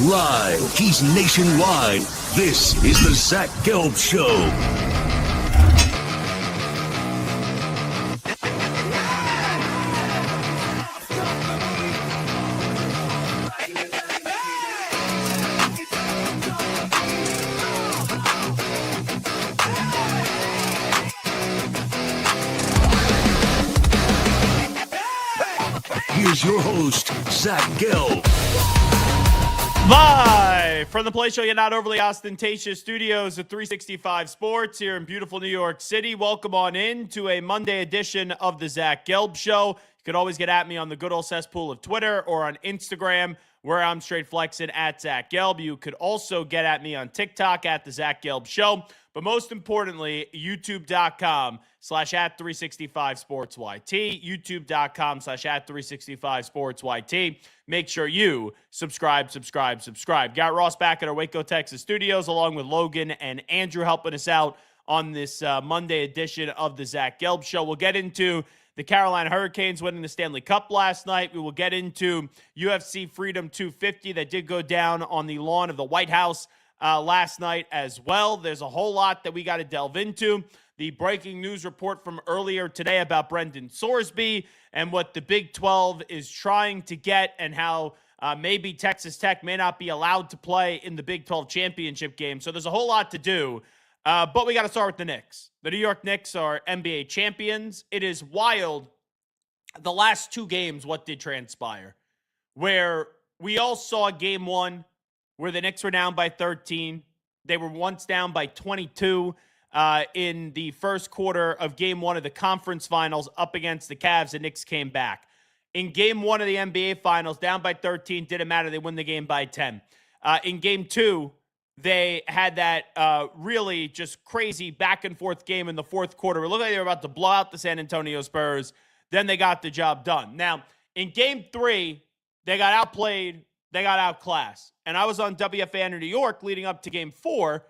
live. He's nationwide. This is the Zach Gelb Show. Here's your host, Zach Gelb. Live from the Play Show, yet not overly ostentatious studios of 365 Sports here in beautiful New York City. Welcome on in to a Monday edition of the Zach Gelb Show. You can always get at me on the good old cesspool of Twitter or on Instagram, where I'm straight flexing at Zach Gelb. You could also get at me on TikTok at the Zach Gelb Show. But most importantly, youtube.com/@365SportsYT, youtube.com/@365SportsYT. Make sure you subscribe. Got Ross back at our Waco, Texas studios, along with Logan and Andrew helping us out on this Monday edition of the Zach Gelb Show. We'll get into the Carolina Hurricanes winning the Stanley Cup last night. We will get into UFC Freedom 250 that did go down on the lawn of the White House last night as well. There's a whole lot that we got to delve into. The breaking news report from earlier today about Brendan Sorsby and what the Big 12 is trying to get, and how maybe Texas Tech may not be allowed to play in the Big 12 championship game. So there's a whole lot to do. But we got to start with the Knicks. The New York Knicks are NBA champions. It is wild. The last two games, what did transpire? Where we all saw game one, where the Knicks were down by 13. They were once down by 22 in the first quarter of game one of the conference finals up against the Cavs. The Knicks came back. In game one of the NBA finals, down by 13, didn't matter. They won the game by 10. In game two, they had that really just crazy back and forth game in the fourth quarter. It looked like they were about to blow out the San Antonio Spurs. Then they got the job done. Now, in game three, they got outplayed. They got outclassed. And I was on WFAN in New York leading up to game four.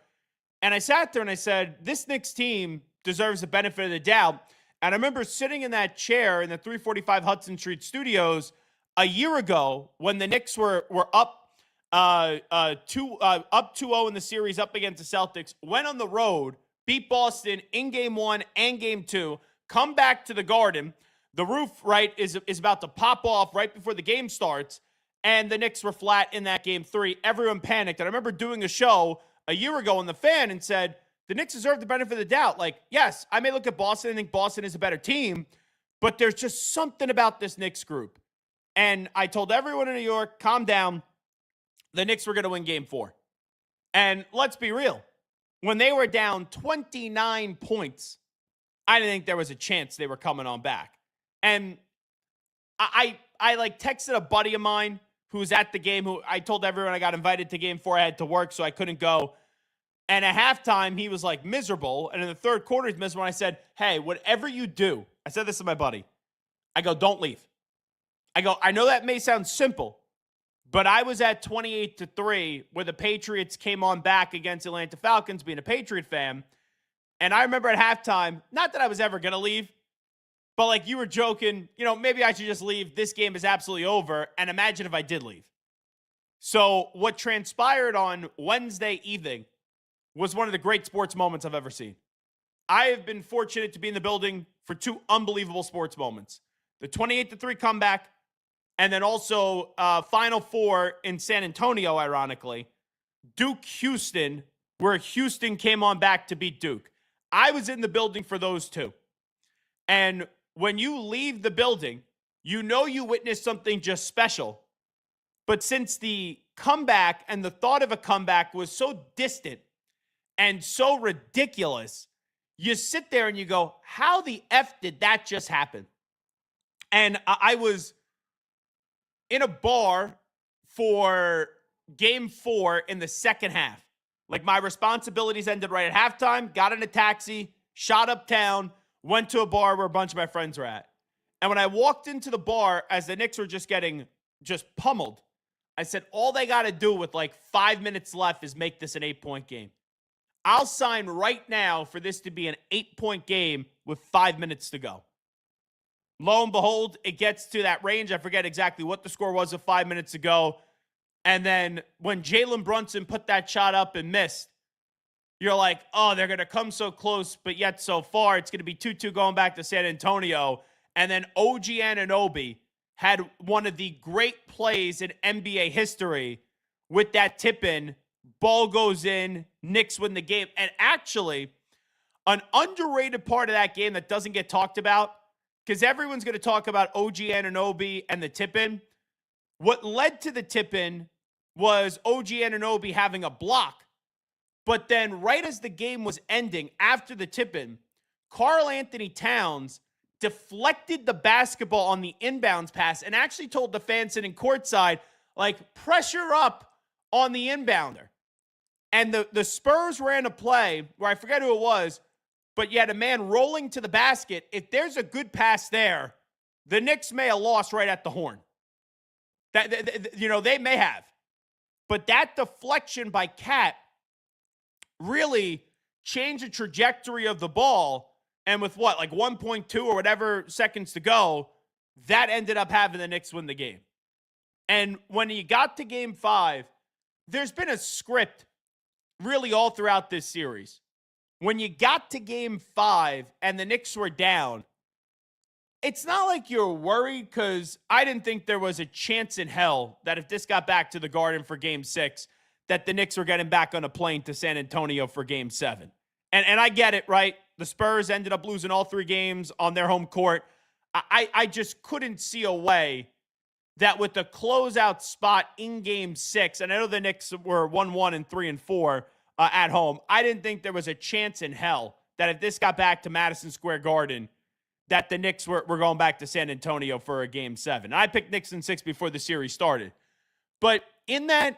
And I sat there and I said, this Knicks team deserves the benefit of the doubt. And I remember sitting in that chair in the 345 Hudson Street studios a year ago when the Knicks were up 2-0 in the series up against the Celtics, went on the road, beat Boston in game one and game two, come back to the Garden. The roof, right, is about to pop off right before the game starts. And the Knicks were flat in that game three. Everyone panicked. And I remember doing a show a year ago on The Fan and said, the Knicks deserve the benefit of the doubt. Like, yes, I may look at Boston and think Boston is a better team, but there's just something about this Knicks group. And I told everyone in New York, calm down. The Knicks were going to win game four. And let's be real. When they were down 29 points, I didn't think there was a chance they were coming on back. And I texted a buddy of mine who was at the game, who I told everyone I got invited to game four. I had to work, so I couldn't go. And at halftime, he was like miserable. And in the third quarter, he's miserable. And I said, hey, whatever you do, I said this to my buddy. I go, don't leave. I go, I know that may sound simple, but I was at 28-3 where the Patriots came on back against Atlanta Falcons, being a Patriot fan. And I remember at halftime, not that I was ever going to leave, but like you were joking, maybe I should just leave. This game is absolutely over. And imagine if I did leave. So what transpired on Wednesday evening was one of the great sports moments I've ever seen. I have been fortunate to be in the building for two unbelievable sports moments. The 28-3 comeback, and then also Final Four in San Antonio, ironically. Duke-Houston, where Houston came on back to beat Duke. I was in the building for those two. And when you leave the building, you witnessed something just special. But since the comeback and the thought of a comeback was so distant and so ridiculous, you sit there and you go, how the F did that just happen? And I was in a bar for game four in the second half. Like, my responsibilities ended right at halftime, got in a taxi, shot uptown, went to a bar where a bunch of my friends were at. And when I walked into the bar as the Knicks were just getting pummeled, I said, all they got to do with like 5 minutes left is make this an 8-point game. I'll sign right now for this to be an 8-point game with 5 minutes to go. Lo and behold, it gets to that range. I forget exactly what the score was with 5 minutes ago. And then when Jalen Brunson put that shot up and missed, you're like, oh, they're going to come so close, but yet so far, it's going to be 2-2 going back to San Antonio. And then OG Anunoby had one of the great plays in NBA history with that tip-in. Ball goes in, Knicks win the game. And actually, an underrated part of that game that doesn't get talked about, because everyone's going to talk about OG Anunoby and the tip-in. What led to the tip-in was OG Anunoby having a block. But then right as the game was ending, after the tip-in, Karl Anthony Towns deflected the basketball on the inbounds pass and actually told the fans sitting courtside, like, pressure up on the inbounder. And the Spurs ran a play where I forget who it was, but you had a man rolling to the basket. If there's a good pass there, the Knicks may have lost right at the horn. They may have. But that deflection by Cat really changed the trajectory of the ball. And with what, like 1.2 or whatever seconds to go, that ended up having the Knicks win the game. And when you got to game 5, there's been a script really all throughout this series. When you got to game 5 and the Knicks were down, it's not like you're worried, because I didn't think there was a chance in hell that if this got back to the Garden for game 6, that the Knicks were getting back on a plane to San Antonio for game 7. And I get it, right? The Spurs ended up losing all 3 games on their home court. I just couldn't see a way that with the closeout spot in game 6, and I know the Knicks were 1-1 and 3-4 at home, I didn't think there was a chance in hell that if this got back to Madison Square Garden, that the Knicks were going back to San Antonio for a game 7. I picked Knicks in 6 before the series started. But in that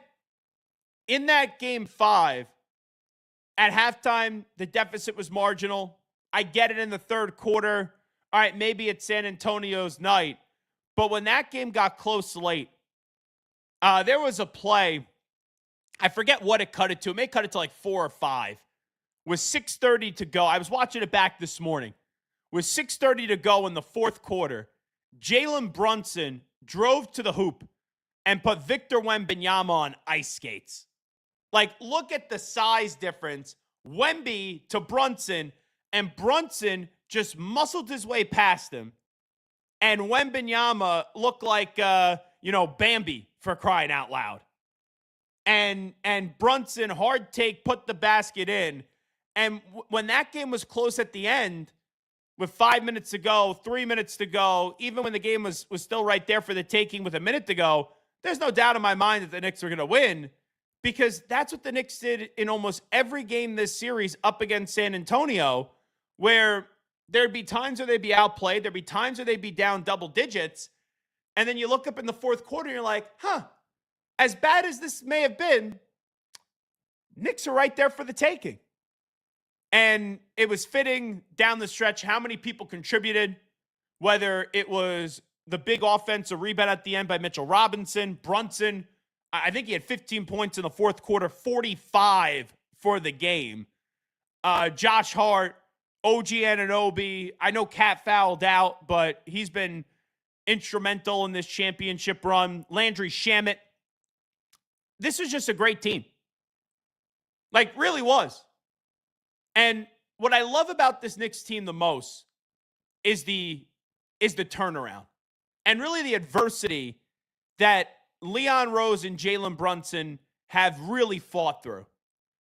game 5, at halftime, the deficit was marginal. I get it in the third quarter. All right, maybe it's San Antonio's night. But when that game got close late, there was a play. I forget what it cut it to. It may cut it to like 4 or 5. With 6:30 to go. I was watching it back this morning. With 6:30 to go in the fourth quarter, Jalen Brunson drove to the hoop and put Victor Wembanyama on ice skates. Like, look at the size difference. Wemby to Brunson, and Brunson just muscled his way past him. And Wembanyama looked like, Bambi, for crying out loud. And Brunson, hard take, put the basket in. And when that game was close at the end, with 5 minutes to go, 3 minutes to go, even when the game was still right there for the taking with a minute to go, there's no doubt in my mind that the Knicks were going to win, because that's what the Knicks did in almost every game this series up against San Antonio, where there'd be times where they'd be outplayed, there'd be times where they'd be down double digits, and then you look up in the fourth quarter and you're like, as bad as this may have been, Knicks are right there for the taking. And it was fitting down the stretch how many people contributed, whether it was the big offensive rebound at the end by Mitchell Robinson, Brunson. I think he had 15 points in the fourth quarter, 45 for the game. Josh Hart, OG Anunoby. I know Cat fouled out, but he's been instrumental in this championship run. Landry Shamet. This was just a great team. Like, really was. And what I love about this Knicks team the most is the turnaround. And really the adversity that Leon Rose and Jalen Brunson have really fought through.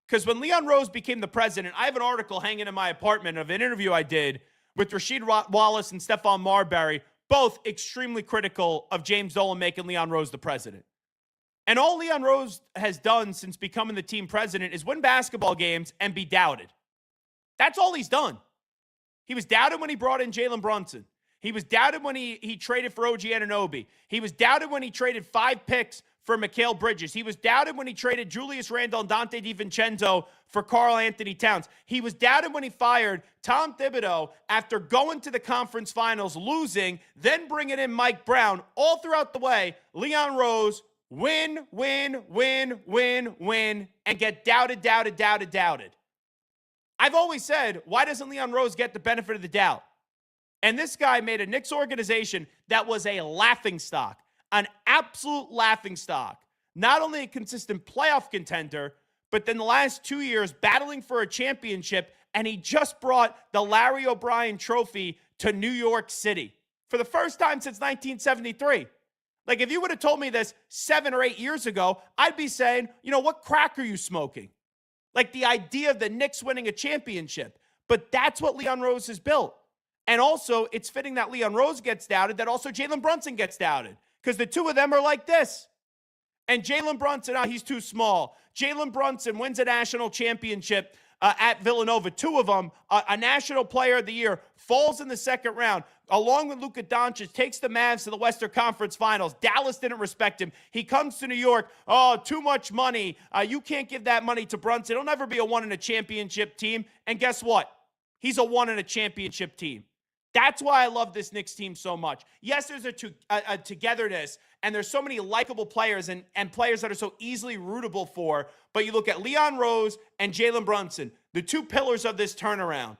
Because when Leon Rose became the president, I have an article hanging in my apartment of an interview I did with Rasheed Wallace and Stephon Marbury, both extremely critical of James Dolan making Leon Rose the president. And all Leon Rose has done since becoming the team president is win basketball games and be doubted. That's all he's done. He was doubted when he brought in Jalen Brunson. He was doubted when he traded for OG Anunoby. He was doubted when he traded 5 picks for Mikal Bridges. He was doubted when he traded Julius Randle and Dante DiVincenzo for Karl Anthony Towns. He was doubted when he fired Tom Thibodeau after going to the conference finals, losing, then bringing in Mike Brown. All throughout the way, Leon Rose, win, and get doubted. I've always said, why doesn't Leon Rose get the benefit of the doubt? And this guy made a Knicks organization that was a laughingstock, an absolute laughingstock. not only a consistent playoff contender, but then the last 2 years battling for a championship, and he just brought the Larry O'Brien Trophy to New York City for the first time since 1973. Like, if you would have told me this 7 or 8 years ago, I'd be saying, what crack are you smoking? Like, the idea of the Knicks winning a championship. But that's what Leon Rose has built. And also, it's fitting that Leon Rose gets doubted, that also Jalen Brunson gets doubted, because the two of them are like this. And Jalen Brunson, he's too small. Jalen Brunson wins a national championship at Villanova. Two of them, a National Player of the Year, falls in the second round, along with Luka Doncic, takes the Mavs to the Western Conference Finals. Dallas didn't respect him. He comes to New York. Oh, too much money. You can't give that money to Brunson. He'll never be a one in a championship team. And guess what? He's a one in a championship team. That's why I love this Knicks team so much. Yes, there's a togetherness, and there's so many likable players and players that are so easily rootable for, but you look at Leon Rose and Jalen Brunson, the two pillars of this turnaround,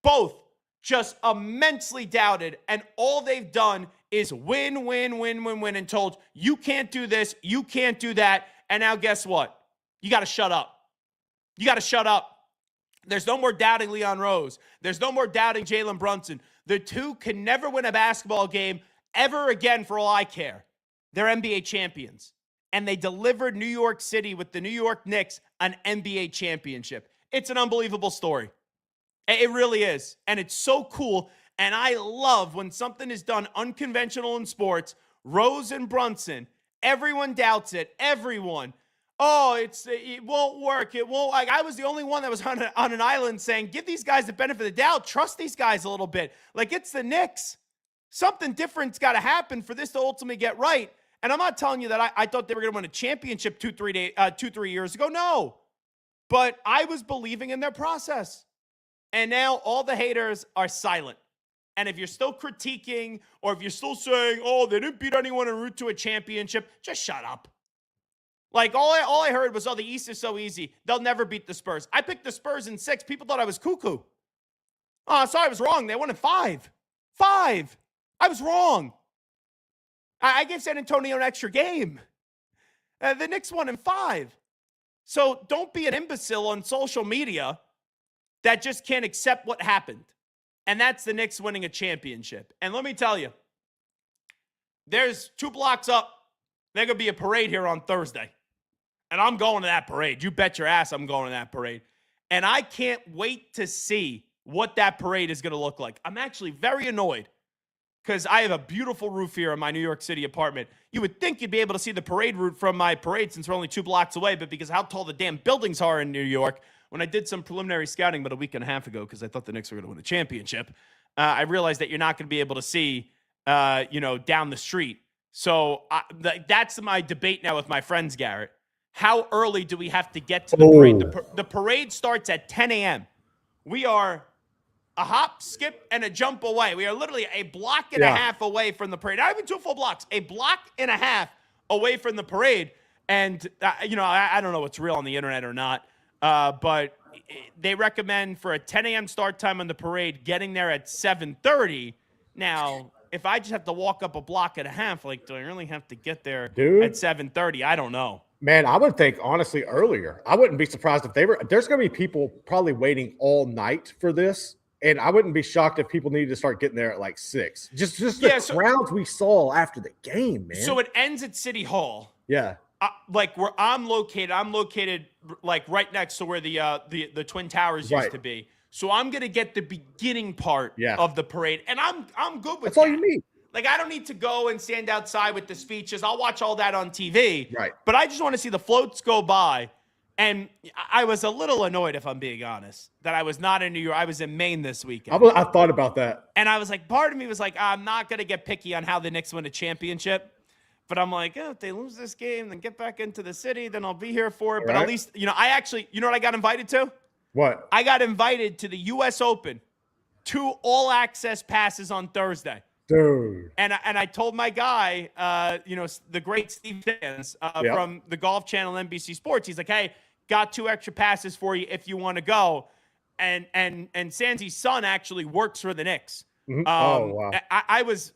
both just immensely doubted, and all they've done is win, win, win, win, win, and told, you can't do this, you can't do that, and now guess what? You got to shut up. You got to shut up. There's no more doubting Leon Rose. There's no more doubting Jalen Brunson. The two can never win a basketball game ever again for all I care. They're NBA champions. And they delivered New York City with the New York Knicks an NBA championship. It's an unbelievable story. It really is. And it's so cool. And I love when something is done unconventional in sports. Rose and Brunson, everyone doubts it. Everyone. Oh, it won't work. It won't. Like, I was the only one that was on an island saying, give these guys the benefit of the doubt. Trust these guys a little bit. Like, it's the Knicks. Something different's got to happen for this to ultimately get right. And I'm not telling you that I thought they were going to win a championship 2-3 years ago. No. But I was believing in their process. And now all the haters are silent. And if you're still critiquing, or if you're still saying, oh, they didn't beat anyone en route to a championship, just shut up. Like, all I heard was, oh, the East is so easy. They'll never beat the Spurs. I picked the Spurs in 6. People thought I was cuckoo. Oh, sorry, I was wrong. They won in 5. 5. I was wrong. I gave San Antonio an extra game. The Knicks won in 5. So don't be an imbecile on social media that just can't accept what happened. And that's the Knicks winning a championship. And let me tell you, there's 2 blocks up. There's going to be a parade here on Thursday. And I'm going to that parade. You bet your ass I'm going to that parade. And I can't wait to see what that parade is going to look like. I'm actually very annoyed because I have a beautiful roof here in my New York City apartment. You would think you'd be able to see the parade route from my parade since we're only 2 blocks away, but because of how tall the damn buildings are in New York, when I did some preliminary scouting about a week and a half ago because I thought the Knicks were going to win the championship, I realized that you're not going to be able to see, down the street. So that's my debate now with my friends, Garrett. How early do we have to get to the parade? The parade starts at 10 a.m. We are a hop, skip, and a jump away. We are literally a block and a half away from the parade. Not even 2 full blocks. A block and a half away from the parade. And, I don't know what's real on the internet or not, but they recommend for a 10 a.m. start time on the parade, getting there at 7:30. Now, if I just have to walk up a block and a half, like, do I really have to get there at 7:30? I don't know. Man, I would think, honestly, earlier. I wouldn't be surprised if there's going to be people probably waiting all night for this. And I wouldn't be shocked if people needed to start getting there at like 6. Just the crowds we saw after the game, man. So it ends at City Hall. Yeah. Like where I'm located like right next to where the Twin Towers used to be. So I'm gonna get the beginning part of the parade, and I'm good with That's that. all you need. Like, I don't need to go and stand outside with the speeches. I'll watch all that on TV. Right. But I just want to see the floats go by. And I was a little annoyed, if I'm being honest, that I was not in New York. I was in Maine this weekend. I thought about that. And I was like, part of me was like, I'm not going to get picky on how the Knicks win a championship. But I'm like, if they lose this game, then get back into the city, then I'll be here for it. But at least, I actually, you know what I got invited to? What? I got invited to the U.S. Open, 2 all-access passes on Thursday. Dude. And I told my guy, the great Steve Sands from the Golf Channel NBC Sports, he's like, hey, got 2 extra passes for you if you want to go. And Sandy's son actually works for the Knicks. Oh, wow. I was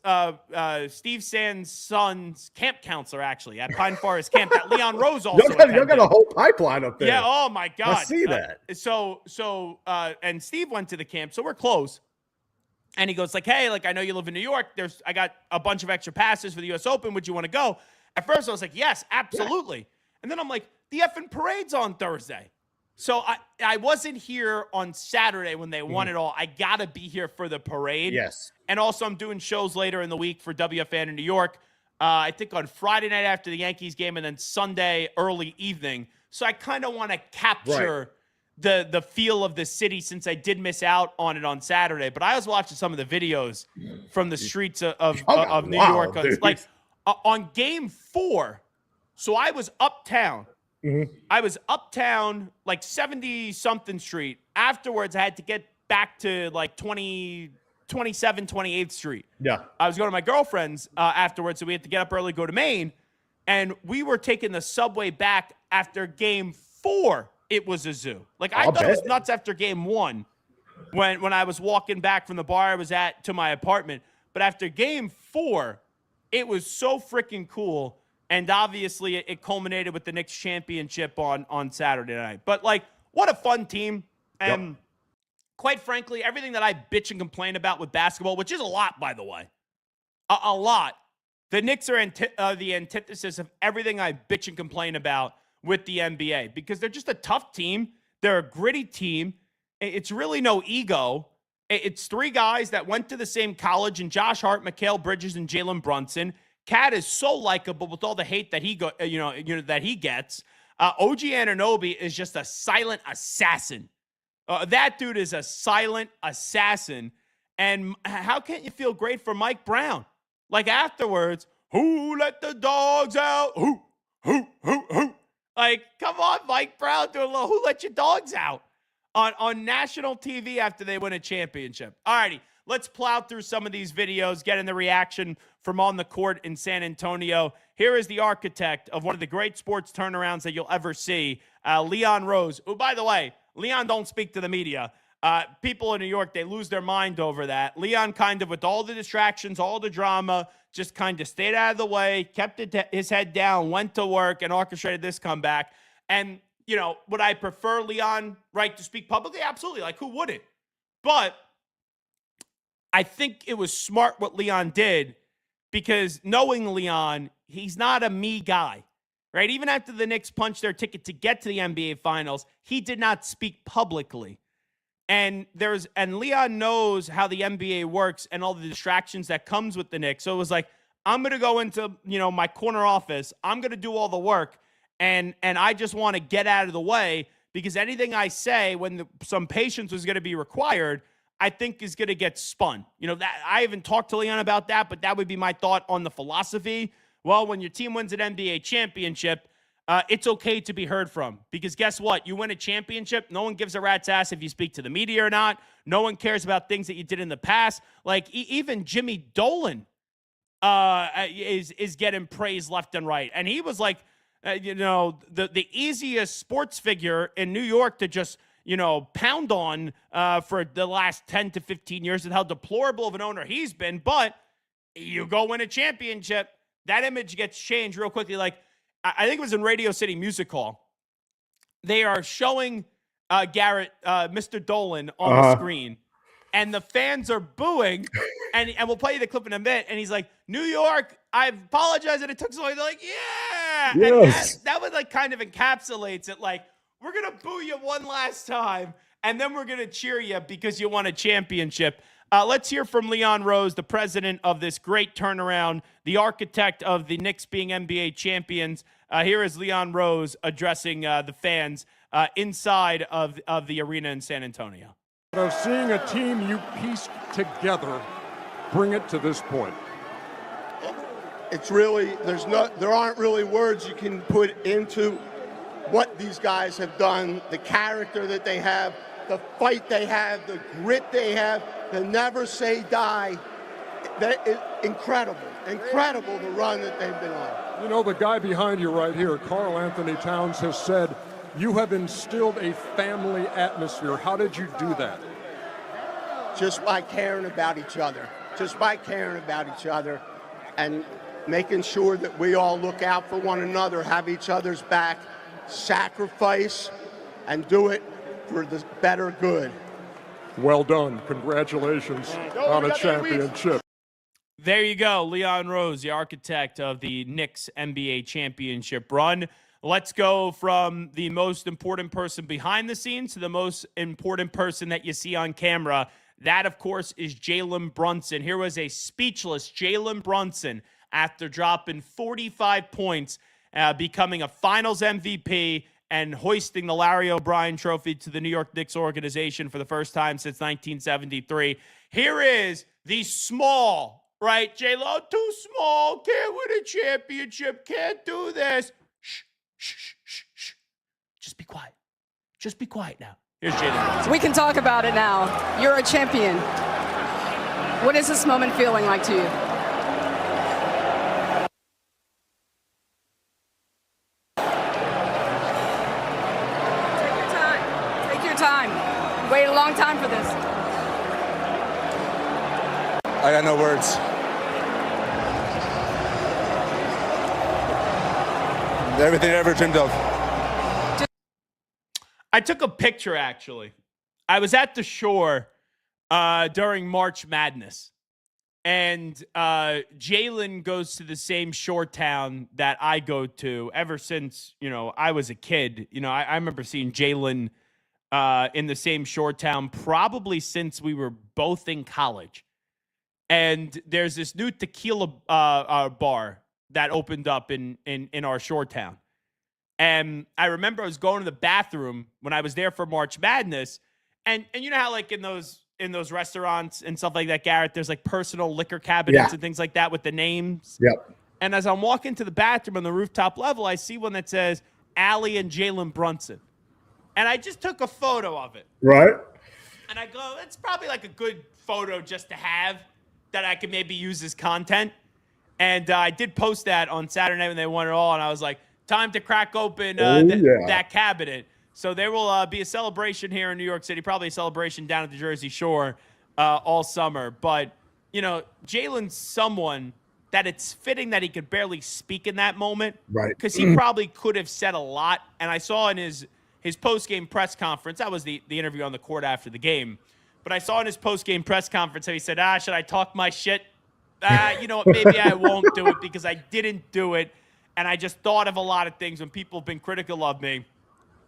Steve Sand's son's camp counselor, actually, at Pine Forest Camp that Leon Rose also attended. You got a whole pipeline up there. Yeah, oh, my God. I see that. And Steve went to the camp, so we're close. And he goes like, hey, like, I know you live in New York. I got a bunch of extra passes for the U.S. Open. Would you want to go? At first, I was like, yes, absolutely. Yeah. And then I'm like, the effing parade's on Thursday. So I wasn't here on Saturday when they won it all. I got to be here for the parade. Yes. And also I'm doing shows later in the week for WFAN in New York. I think on Friday night after the Yankees game and then Sunday early evening. So I kind of want to capture the feel of the city since I did miss out on it on Saturday. But I was watching some of the videos from the streets of New York. Like on game 4, so I was uptown. I was uptown, like 70-something street. Afterwards, I had to get back to like 27, 28th Street. Yeah. I was going to my girlfriend's afterwards, so we had to get up early, go to Maine. And we were taking the subway back after game 4. It was a zoo. Like, I thought it was nuts after game 1 when I was walking back from the bar I was at to my apartment. But after game 4, it was so freaking cool. And obviously, it culminated with the Knicks championship on Saturday night. But, like, what a fun team. And quite frankly, everything that I bitch and complain about with basketball, which is a lot, by the way, a lot, the Knicks are the antithesis of everything I bitch and complain about with the NBA. Because they're just a tough team. They're a gritty team. It's really no ego. It's 3 guys that went to the same college, and Josh Hart, Mikal Bridges, and Jalen Brunson. Cat is so likable with all the hate that he that he gets. OG Anunoby is just a silent assassin. That dude is a silent assassin. And how can't you feel great for Mike Brown? Like afterwards, who let the dogs out? Who? Like, come on, Mike Brown, do a little who let your dogs out on national TV after they win a championship. All righty. Let's plow through some of these videos, get in the reaction from on the court in San Antonio. Here is the architect of one of the great sports turnarounds that you'll ever see, Leon Rose. Who, by the way, Leon don't speak to the media. People in New York, they lose their mind over that. Leon kind of, with all the distractions, all the drama, just kind of stayed out of the way, kept his head down, went to work, and orchestrated this comeback. And, you know, would I prefer Leon, right, to speak publicly? Absolutely. Like, who wouldn't? But I think it was smart what Leon did because knowing Leon, he's not a me guy, right? Even after the Knicks punched their ticket to get to the NBA Finals, he did not speak publicly. And Leon knows how the NBA works and all the distractions that comes with the Knicks. So it was like, I'm going to go into, my corner office. I'm going to do all the work. And I just want to get out of the way because anything I say when some patience was going to be required, I think is going to get spun. That I haven't talked to Leon about that, but that would be my thought on the philosophy. Well, when your team wins an NBA championship, it's okay to be heard from because guess what? You win a championship. No one gives a rat's ass if you speak to the media or not. No one cares about things that you did in the past. Like even Jimmy Dolan is getting praise left and right. And he was like, the easiest sports figure in New York to just pound on for the last 10 to 15 years and how deplorable of an owner he's been. But you go win a championship, that image gets changed real quickly. Like, I think it was in Radio City Music Hall. They are showing Garrett, Mr. Dolan on the screen, and the fans are booing. and we'll play you the clip in a bit. And he's like, New York, I apologize that it took so long. They're like, yeah. Yes. And that would like kind of encapsulates it. Like, we're going to boo you one last time, and then we're going to cheer you because you won a championship. Let's hear from Leon Rose, the president of this great turnaround, the architect of the Knicks being NBA champions. Here is Leon Rose addressing the fans inside of the arena in San Antonio. Of seeing a team you pieced together bring it to this point. It's really, there aren't really words you can put into what these guys have done, the character that they have, the fight they have, the grit they have, the never say die. That is incredible the run that they've been on. The guy behind you right here, Karl Anthony Towns, has said you have instilled a family atmosphere. How did you do that? just by caring about each other, and making sure that we all look out for one another, have each other's back, sacrifice, and do it for the better good. Well done. Congratulations on a championship. There you go. Leon Rose, the architect of the Knicks NBA championship run. Let's go from the most important person behind the scenes to the most important person that you see on camera. That, of course, is Jalen Brunson. Here was a speechless Jalen Brunson after dropping 45 points, becoming a finals MVP, and hoisting the Larry O'Brien Trophy to the New York Knicks organization for the first time since 1973. Here is the small, right? J-Lo, too small, can't win a championship, can't do this. Shh, shh, shh, shh, shh. Just be quiet. Just be quiet now. Here's Jalen. We can talk about it now. You're a champion. What is this moment feeling like to you? Waited a long time for this. I got no words. Everything I ever dreamed of. I took a picture, actually. I was at the shore during March Madness. And Jalen goes to the same shore town that I go to ever since, I was a kid. I remember seeing Jalen in the same shore town probably since we were both in college. And there's this new tequila bar that opened up in our shore town. And I remember I was going to the bathroom when I was there for March Madness. And you know how like in those restaurants and stuff like that, Garrett, there's like personal liquor cabinets and things like that with the names. Yep. And as I'm walking to the bathroom on the rooftop level, I see one that says Allie and Jalen Brunson. And I just took a photo of it. Right. And I go, it's probably like a good photo just to have that I could maybe use as content. And I did post that on Saturday night when they won it all. And I was like, time to crack open that cabinet. So there will be a celebration here in New York City, probably a celebration down at the Jersey Shore all summer. But, Jalen's someone that it's fitting that he could barely speak in that moment. Right. Because he probably could have said a lot. And I saw in his post-game press conference, that was the interview on the court after the game. But I saw in his post-game press conference how he said, should I talk my shit? You know what, maybe I won't do it because I didn't do it. And I just thought of a lot of things when people have been critical of me.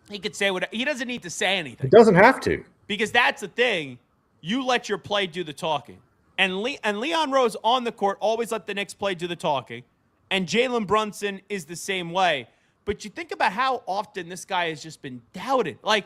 He could say what he doesn't need to say anything. He doesn't have to. Because that's the thing. You let your play do the talking. And Leon Rose on the court always let the Knicks play do the talking. And Jalen Brunson is the same way. But you think about how often this guy has just been doubted. Like,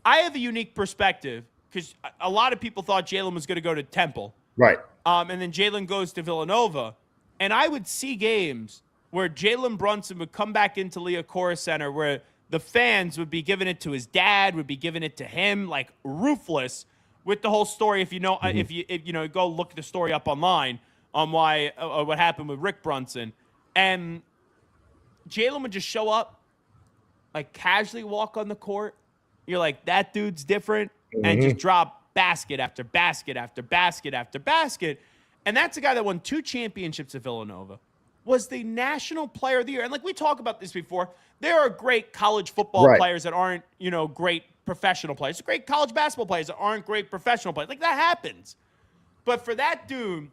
I have a unique perspective because a lot of people thought Jalen was going to go to Temple. Right. And then Jalen goes to Villanova. And I would see games where Jalen Brunson would come back into Liacouras Center where the fans would be giving it to his dad, would be giving it to him, like ruthless with the whole story. If you know, if you go look the story up online on why what happened with Rick Brunson. And Jalen would just show up, like casually walk on the court. You're like, that dude's different, and just drop basket after basket after basket after basket. And that's a guy that won 2 championships at Villanova, was the National Player of the Year. And like we talked about this before, there are great college football players that aren't, great professional players. Great college basketball players that aren't great professional players. Like that happens. But for that dude,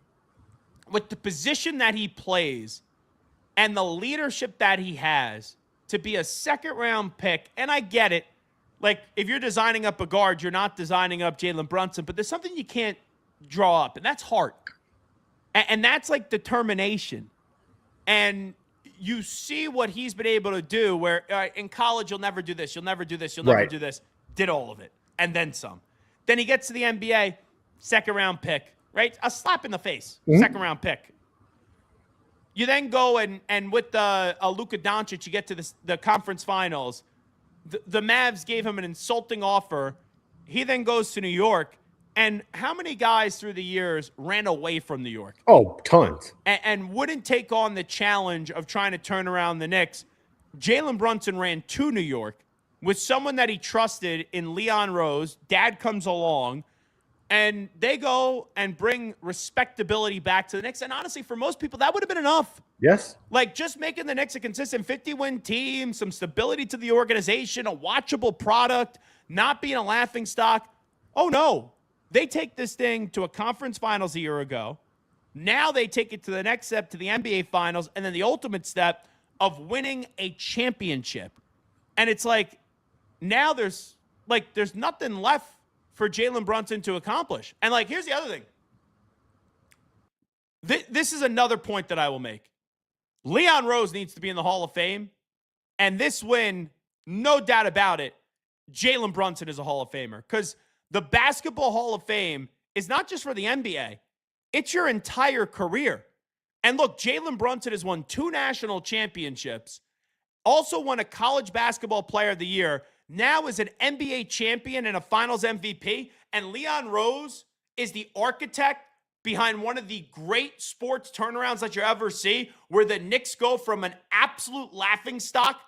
with the position that he plays and the leadership that he has, to be a second-round pick, and I get it. Like, if you're designing up a guard, you're not designing up Jalen Brunson, but there's something you can't draw up, and that's heart. And that's like determination. And you see what he's been able to do where in college, you'll never do this, you'll never do this, you'll never do this. Did all of it, and then some. Then he gets to the NBA, second-round pick, right? A slap in the face, second-round pick. You then go and with Luka Doncic, you get to the conference finals. The Mavs gave him an insulting offer. He then goes to New York. And how many guys through the years ran away from New York? Oh, tons. And wouldn't take on the challenge of trying to turn around the Knicks. Jalen Brunson ran to New York with someone that he trusted in Leon Rose. Dad comes along, And they go and bring respectability back to the Knicks. And honestly, for most people, that would have been enough. Yes. Like just making the Knicks a consistent 50-win team, some stability to the organization, a watchable product, not being a laughing stock. Oh, no. They take this thing to a conference finals a year ago. Now they take it to the next step, to the NBA finals, and then the ultimate step of winning a championship. And it's like, now there's nothing left for Jalen Brunson to accomplish. And like, here's the other thing. This is another point that I will make. Leon Rose needs to be in the Hall of Fame. And this win, no doubt about it, Jalen Brunson is a Hall of Famer. Because the Basketball Hall of Fame is not just for the NBA. It's your entire career. And look, Jalen Brunson has won 2 national championships, also won a college basketball player of the year, now is an NBA champion and a finals MVP. And Leon Rose is the architect behind one of the great sports turnarounds that you ever see, where the Knicks go from an absolute laughingstock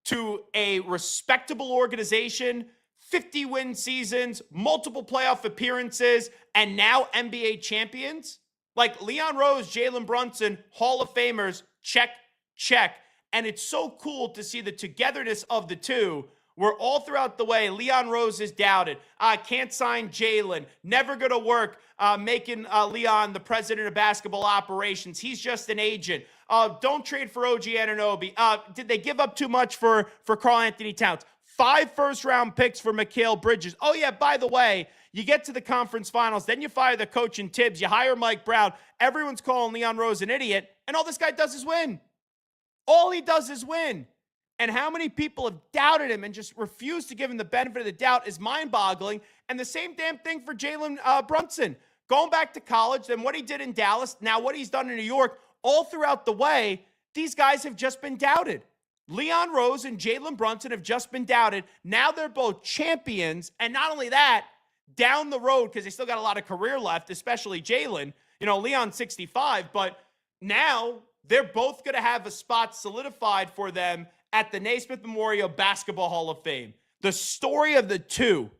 to a respectable organization, 50-win seasons, multiple playoff appearances, and now NBA champions. Like Leon Rose, Jalen Brunson, Hall of Famers, check, check. And it's so cool to see the togetherness of the two, where all throughout the way, Leon Rose is doubted. Can't sign Jalen. Never going to work making Leon the president of basketball operations. He's just an agent. Don't trade for OG Anunoby. Did they give up too much for Karl Anthony Towns? 5 first-round picks for Mikal Bridges. Oh, yeah, by the way, you get to the conference finals, then you fire the coach in Tibbs, you hire Mike Brown. Everyone's calling Leon Rose an idiot, and all this guy does is win. All he does is win. And how many people have doubted him and just refused to give him the benefit of the doubt is mind-boggling. And the same damn thing for Jalen Brunson. Going back to college, then what he did in Dallas, now what he's done in New York, all throughout the way, these guys have just been doubted. Leon Rose and Jalen Brunson have just been doubted. Now they're both champions. And not only that, down the road, because they still got a lot of career left, especially Jalen. You know, Leon's 65, but now they're both going to have a spot solidified for them at the Naismith Memorial Basketball Hall of Fame. The story of the two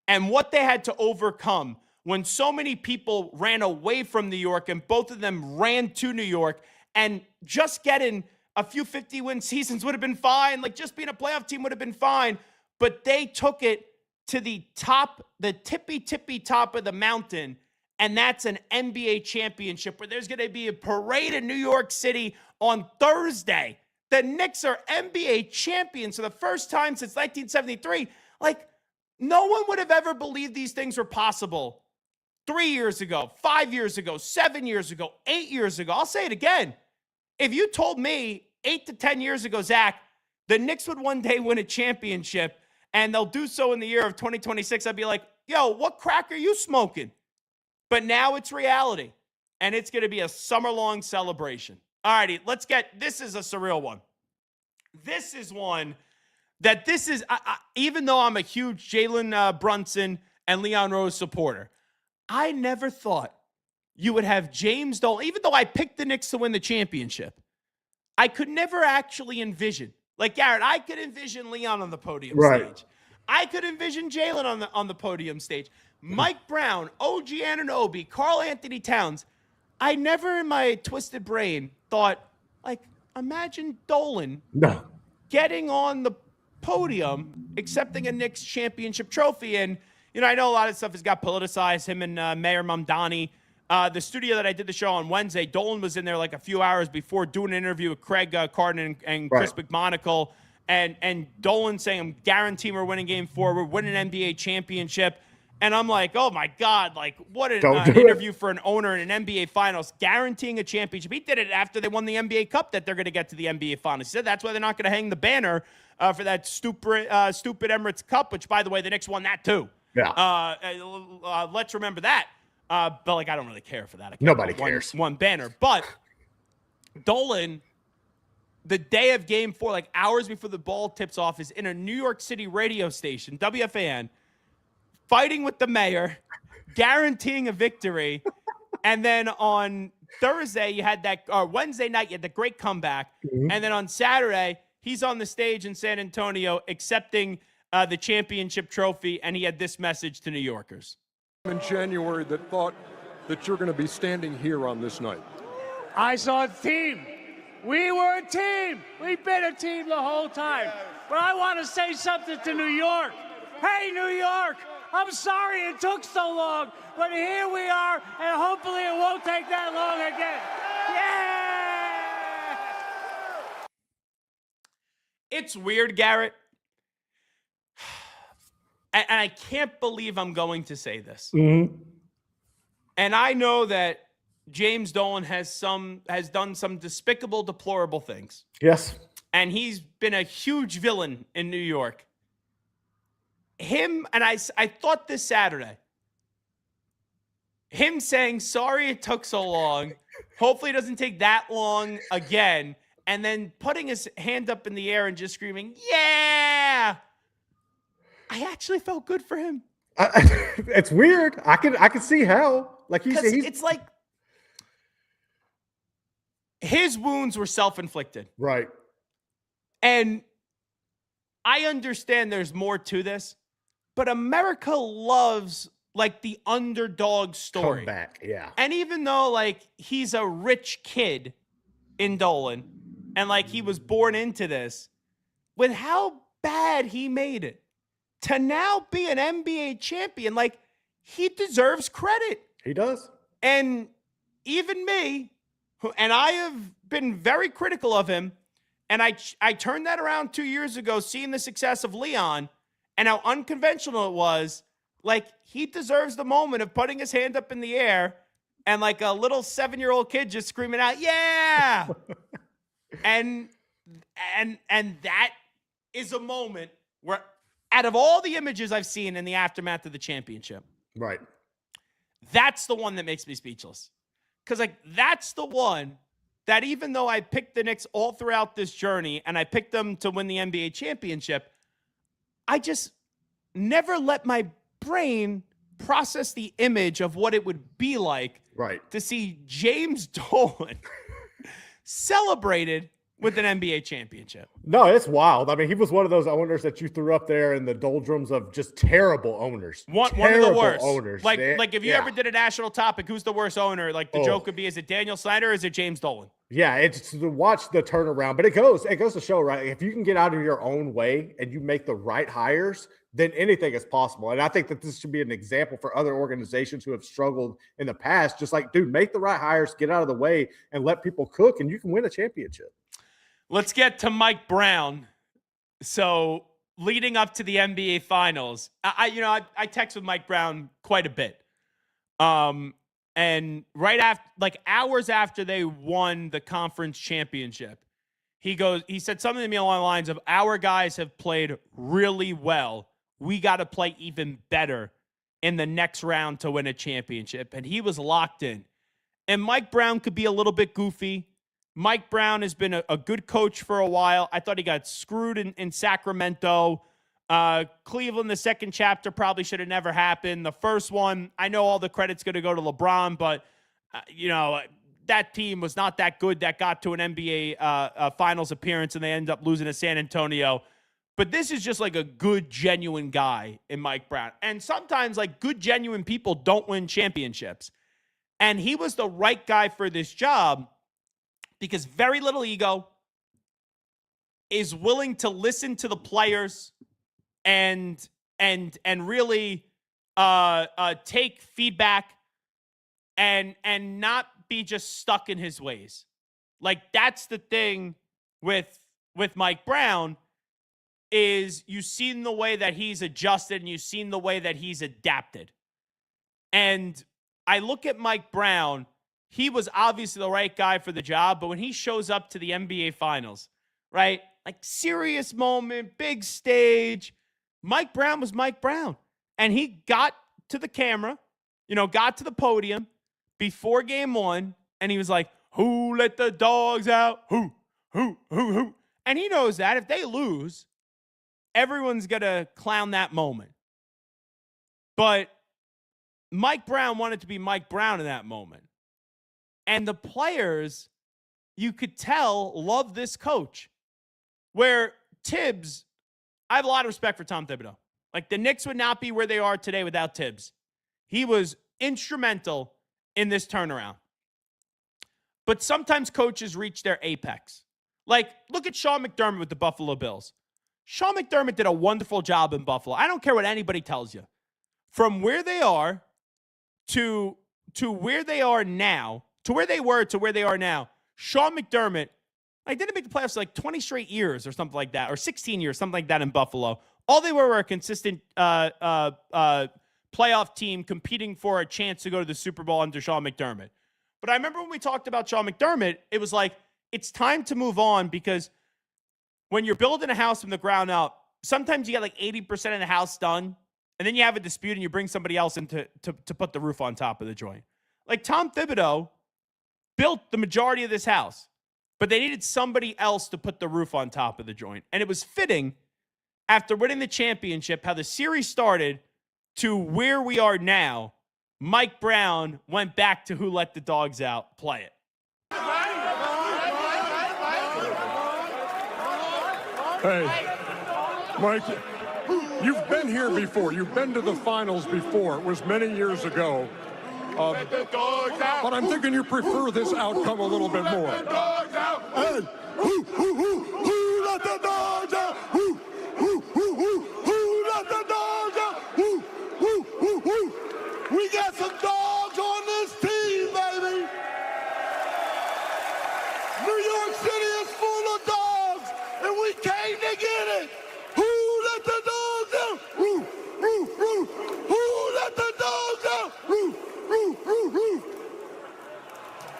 and what they had to overcome when so many people ran away from New York and both of them ran to New York, and just getting a few 50-win seasons would have been fine. Like just being a playoff team would have been fine. But they took it to the top, the tippy top of the mountain, and that's an NBA championship where there's going to be a parade in New York City on Thursday. The Knicks are NBA champions for the first time since 1973. Like, no one would have ever believed these things were possible 3 years ago, 5 years ago, 7 years ago, 8 years ago. I'll say it again. If you told me 8 to 10 years ago, Zach, the Knicks would one day win a championship and they'll do so in the year of 2026, I'd be like, yo, what crack are you smoking? But now it's reality, and it's going to be a summer-long celebration. All righty, this is a surreal one. This is one that even though I'm a huge Jalen Brunson and Leon Rose supporter, I never thought you would have James Dolan, even though I picked the Knicks to win the championship, I could never actually envision, like Garrett, I could envision Leon on the podium stage. I could envision Jalen on the podium stage. Mike Brown, OG Anunoby, Karl Anthony Towns. I never in my twisted brain thought, like, imagine Dolan getting on the podium, accepting a Knicks championship trophy. And, you know, I know a lot of stuff has got politicized, him and Mayor Mamdani. The studio that I did the show on Wednesday, Dolan was in there like a few hours before doing an interview with Craig Carden and Chris McMonagle. And Dolan saying, I'm guaranteeing we're winning game 4. We're winning an NBA championship. And I'm like, oh, my God, like, what an interview for an owner in an NBA Finals, guaranteeing a championship. He did it after they won the NBA Cup that they're going to get to the NBA Finals. He said that's why they're not going to hang the banner for that stupid Emirates Cup, which, by the way, the Knicks won that too. Yeah. Let's remember that. But, like, I don't really care for that. Nobody cares. One banner. But Dolan, the day of game 4, like hours before the ball tips off, is in a New York City radio station, WFAN, fighting with the mayor, guaranteeing a victory. And then on Thursday, you had Wednesday night, you had the great comeback. Mm-hmm. And then on Saturday, he's on the stage in San Antonio accepting the championship trophy. And he had this message to New Yorkers. in January that thought that you're going to be standing here on this night? I saw a team. We were a team. We've been a team the whole time. But I want to say something to New York. Hey, New York, I'm sorry it took so long, but here we are, and hopefully it won't take that long again. Yeah! It's weird, Garrett. And I can't believe I'm going to say this. Mm-hmm. And I know that James Dolan has done some despicable, deplorable things. Yes. And he's been a huge villain in New York. Him, and I thought this Saturday, him saying, sorry it took so long, hopefully it doesn't take that long again, and then putting his hand up in the air and just screaming, yeah! I actually felt good for him. It's weird. I can see how. Like he's it's like his wounds were self-inflicted. Right. And I understand there's more to this, but America loves like the underdog story. Come back, yeah. And even though like he's a rich kid in Dolan and like he was born into this, with how bad he made it, to now be an NBA champion, like he deserves credit. He does. And even me, and I have been very critical of him, and I turned that around 2 years ago, seeing the success of Leon and how unconventional it was. Like, he deserves the moment of putting his hand up in the air and like a little 7-year-old kid just screaming out, yeah! and that is a moment where, out of all the images I've seen in the aftermath of the championship, right, that's the one that makes me speechless. Because, like, that's the one that even though I picked the Knicks all throughout this journey and I picked them to win the NBA championship, I just never let my brain process the image of what it would be like to see James Dolan celebrated with an NBA championship. No, it's wild. I mean, he was one of those owners that you threw up there in the doldrums of just terrible owners. One of the worst owners. Like if you ever did a national topic, who's the worst owner? Like the joke could be, is it Daniel Snyder or is it James Dolan? Yeah, it's to watch the turnaround. But it goes to show, right? If you can get out of your own way and you make the right hires, then anything is possible. And I think that this should be an example for other organizations who have struggled in the past. Just like, dude, make the right hires, get out of the way, and let people cook, and you can win a championship. Let's get to Mike Brown. So leading up to the NBA Finals, I text with Mike Brown quite a bit. And right after, like hours after they won the conference championship, he said something to me along the lines of, our guys have played really well. We got to play even better in the next round to win a championship. And he was locked in. And Mike Brown could be a little bit goofy. Mike Brown has been a good coach for a while. I thought he got screwed in Sacramento. Cleveland, the second chapter probably should have never happened. The first one, I know all the credit's going to go to LeBron, but, that team was not that good that got to an NBA Finals appearance, and they ended up losing to San Antonio. But this is just like a good, genuine guy in Mike Brown. And sometimes, like, good, genuine people don't win championships. And he was the right guy for this job because very little ego, is willing to listen to the players and really take feedback and not be just stuck in his ways. Like, that's the thing with Mike Brown, is you've seen the way that he's adjusted and you've seen the way that he's adapted. And I look at Mike Brown, he was obviously the right guy for the job, but when he shows up to the NBA Finals, right? Like, serious moment, big stage. Mike Brown was Mike Brown. And he got to the camera, got to the podium before game one, and he was like, who let the dogs out? Who? And he knows that if they lose, everyone's going to clown that moment. But Mike Brown wanted to be Mike Brown in that moment. And the players, you could tell, love this coach. Where Tibbs, I have a lot of respect for Tom Thibodeau. Like, the Knicks would not be where they are today without Tibbs. He was instrumental in this turnaround. But sometimes coaches reach their apex. Like, look at Sean McDermott with the Buffalo Bills. Sean McDermott did a wonderful job in Buffalo. I don't care what anybody tells you. From where they are to where they are now, to where they were to where they are now, Sean McDermott, I didn't make the playoffs like 20 straight years or something like that, or 16 years, something like that in Buffalo. All they were a consistent playoff team competing for a chance to go to the Super Bowl under Sean McDermott. But I remember when we talked about Sean McDermott, it was like, it's time to move on, because when you're building a house from the ground up, sometimes you get like 80% of the house done, and then you have a dispute and you bring somebody else in to put the roof on top of the joint. Like Tom Thibodeau built the majority of this house, but they needed somebody else to put the roof on top of the joint. And it was fitting, after winning the championship, how the series started to where we are now, Mike Brown went back to Who Let the Dogs Out. Play it. Hey, Mike, you've been here before. You've been to the finals before. It was many years ago. But I'm thinking you prefer this outcome a little bit more. Hey, who let the dogs out? Who let the dogs out? Who. We got some dogs on this team, baby. New York City is full of dogs, and we came to get it. Who let the dogs out? Who let the dogs out? Who.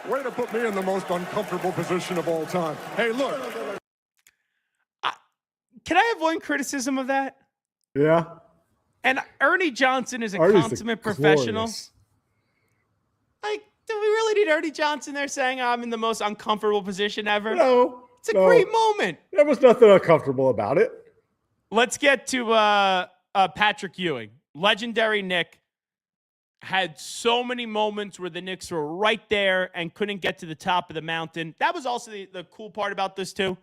Way to put me in the most uncomfortable position of all time. Hey, look. Can I have one criticism of that? Yeah. And Ernie Johnson is a Ernie's consummate professional. glorious. Like, do we really need Ernie Johnson there saying I'm in the most uncomfortable position ever? No. It's a great moment. There was nothing uncomfortable about it. Let's get to Patrick Ewing. Legendary Knick. Had so many moments where the Knicks were right there and couldn't get to the top of the mountain. That was also the cool part about this too.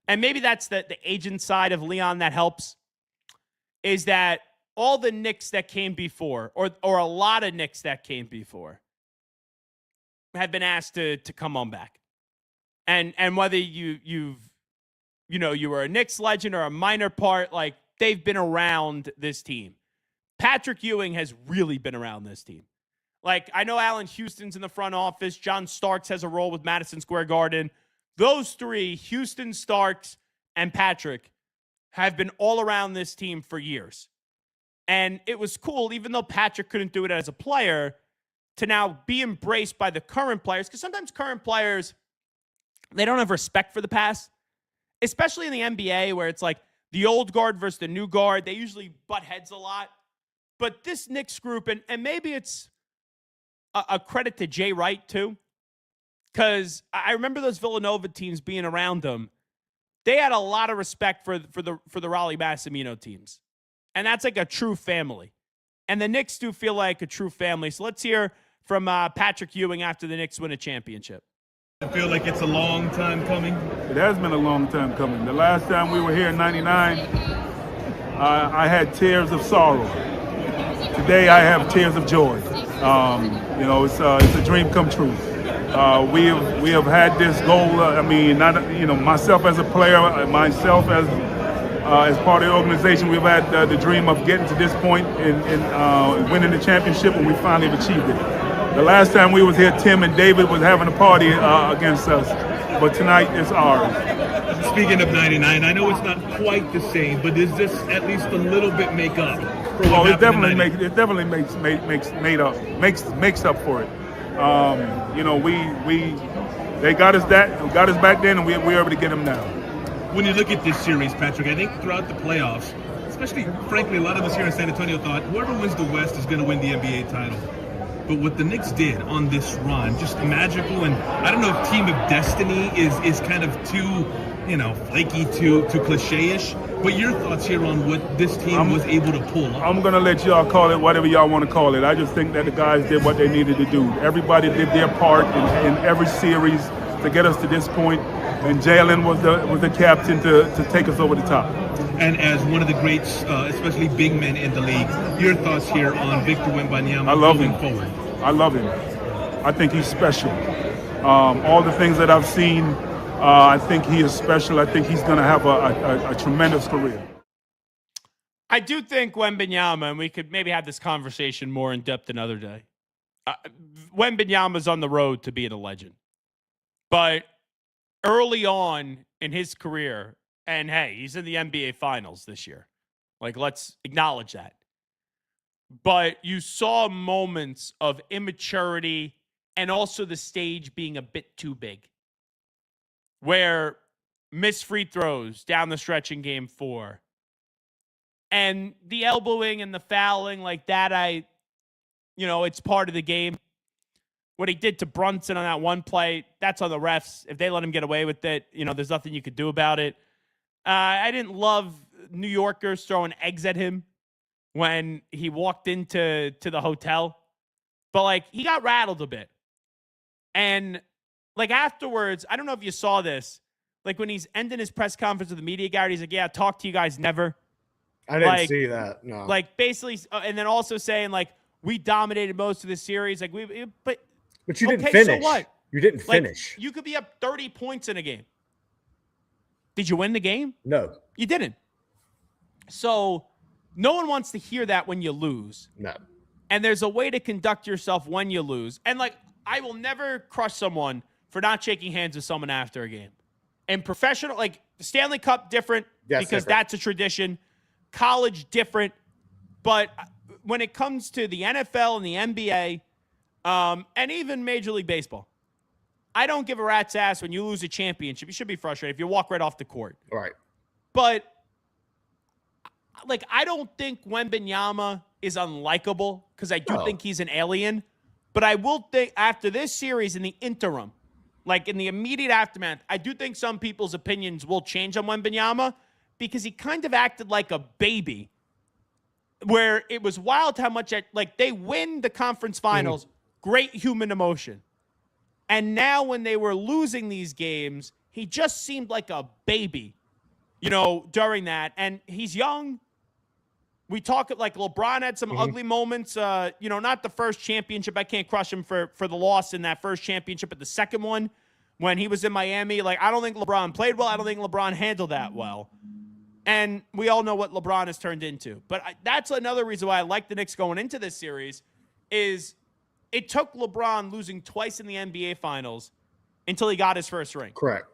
And maybe that's the agent side of Leon that helps, is that all the Knicks that came before, or a lot of Knicks that came before, have been asked to come on back. And whether you were a Knicks legend or a minor part, like, they've been around this team. Patrick Ewing has really been around this team. Like, I know Allen Houston's in the front office. John Starks has a role with Madison Square Garden. Those three, Houston, Starks, and Patrick, have been all around this team for years. And it was cool, even though Patrick couldn't do it as a player, to now be embraced by the current players. Because sometimes current players, they don't have respect for the past, especially in the NBA, where it's like the old guard versus the new guard. They usually butt heads a lot. But this Knicks group, and maybe it's a credit to Jay Wright too, because I remember those Villanova teams being around them. They had a lot of respect for the Raleigh Massimino teams, and that's like a true family. And the Knicks do feel like a true family. So let's hear from Patrick Ewing after the Knicks win a championship. I feel like it's a long time coming. It has been a long time coming. The last time we were here in '99, I had tears of sorrow. Today I have tears of joy. It's a dream come true. We have had this goal. Myself as a player, myself as part of the organization, we've had the dream of getting to this point and winning the championship, and we finally have achieved it. The last time we was here, Tim and David was having a party against us, but tonight it's ours. Speaking of '99, I know it's not quite the same, but does this at least a little bit make up? Oh, it definitely makes up for it. They got us back then, and we're able to get them now. When you look at this series, Patrick, I think throughout the playoffs, especially, frankly, a lot of us here in San Antonio thought whoever wins the West is going to win the NBA title. But what the Knicks did on this run, just magical, and I don't know if Team of Destiny is kind of too, flaky, too cliche-ish. But your thoughts here on what this team was able to pull off? I'm going to let y'all call it whatever y'all want to call it. I just think that the guys did what they needed to do. Everybody did their part in every series to get us to this point, and Jalen was the captain to take us over the top. and as one of the greats, especially big men in the league. Your thoughts here on Victor Wembanyama I love moving him. forward? I love him. I think he's special. All the things that I've seen, I think he is special. I think he's going to have a tremendous career. I do think Wembanyama, and we could maybe have this conversation more in depth another day. Wembanyama's on the road to being a legend. But early on in his career, and hey, he's in the NBA Finals this year. Like, let's acknowledge that. But you saw moments of immaturity and also the stage being a bit too big, where missed free throws down the stretch in game 4. And the elbowing and the fouling like that, it's part of the game. What he did to Brunson on that one play, that's on the refs. If they let him get away with it, there's nothing you could do about it. I didn't love New Yorkers throwing eggs at him when he walked into the hotel. But, he got rattled a bit. And, afterwards, I don't know if you saw this. When he's ending his press conference with the media guy, he's like, yeah, talk to you guys never. I didn't see that, no. Basically, and then also saying, we dominated most of the series. But you didn't finish. So what? You didn't finish. You could be up 30 points in a game. Did you win the game? No. You didn't. So no one wants to hear that when you lose. No. And there's a way to conduct yourself when you lose. And, I will never crush someone for not shaking hands with someone after a game. And professional, the Stanley Cup, different because that's a tradition. College, different. But when it comes to the NFL and the NBA, and even Major League Baseball, I don't give a rat's ass when you lose a championship. You should be frustrated if you walk right off the court. Right. But, I don't think Wembanyama is unlikable because I do think he's an alien. But I will think after this series in the interim, in the immediate aftermath, I do think some people's opinions will change on Wembanyama because he kind of acted like a baby where it was wild how much, they win the conference finals, great human emotion. And now when they were losing these games, he just seemed like a baby, during that. And he's young. We talk LeBron had some ugly moments, not the first championship. I can't crush him for the loss in that first championship, but the second one when he was in Miami, I don't think LeBron played well. I don't think LeBron handled that well. And we all know what LeBron has turned into. But that's another reason why I like the Knicks going into this series is it took LeBron losing twice in the NBA Finals until he got his first ring. Correct.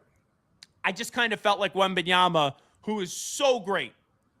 I just kind of felt like Wembanyama, who is so great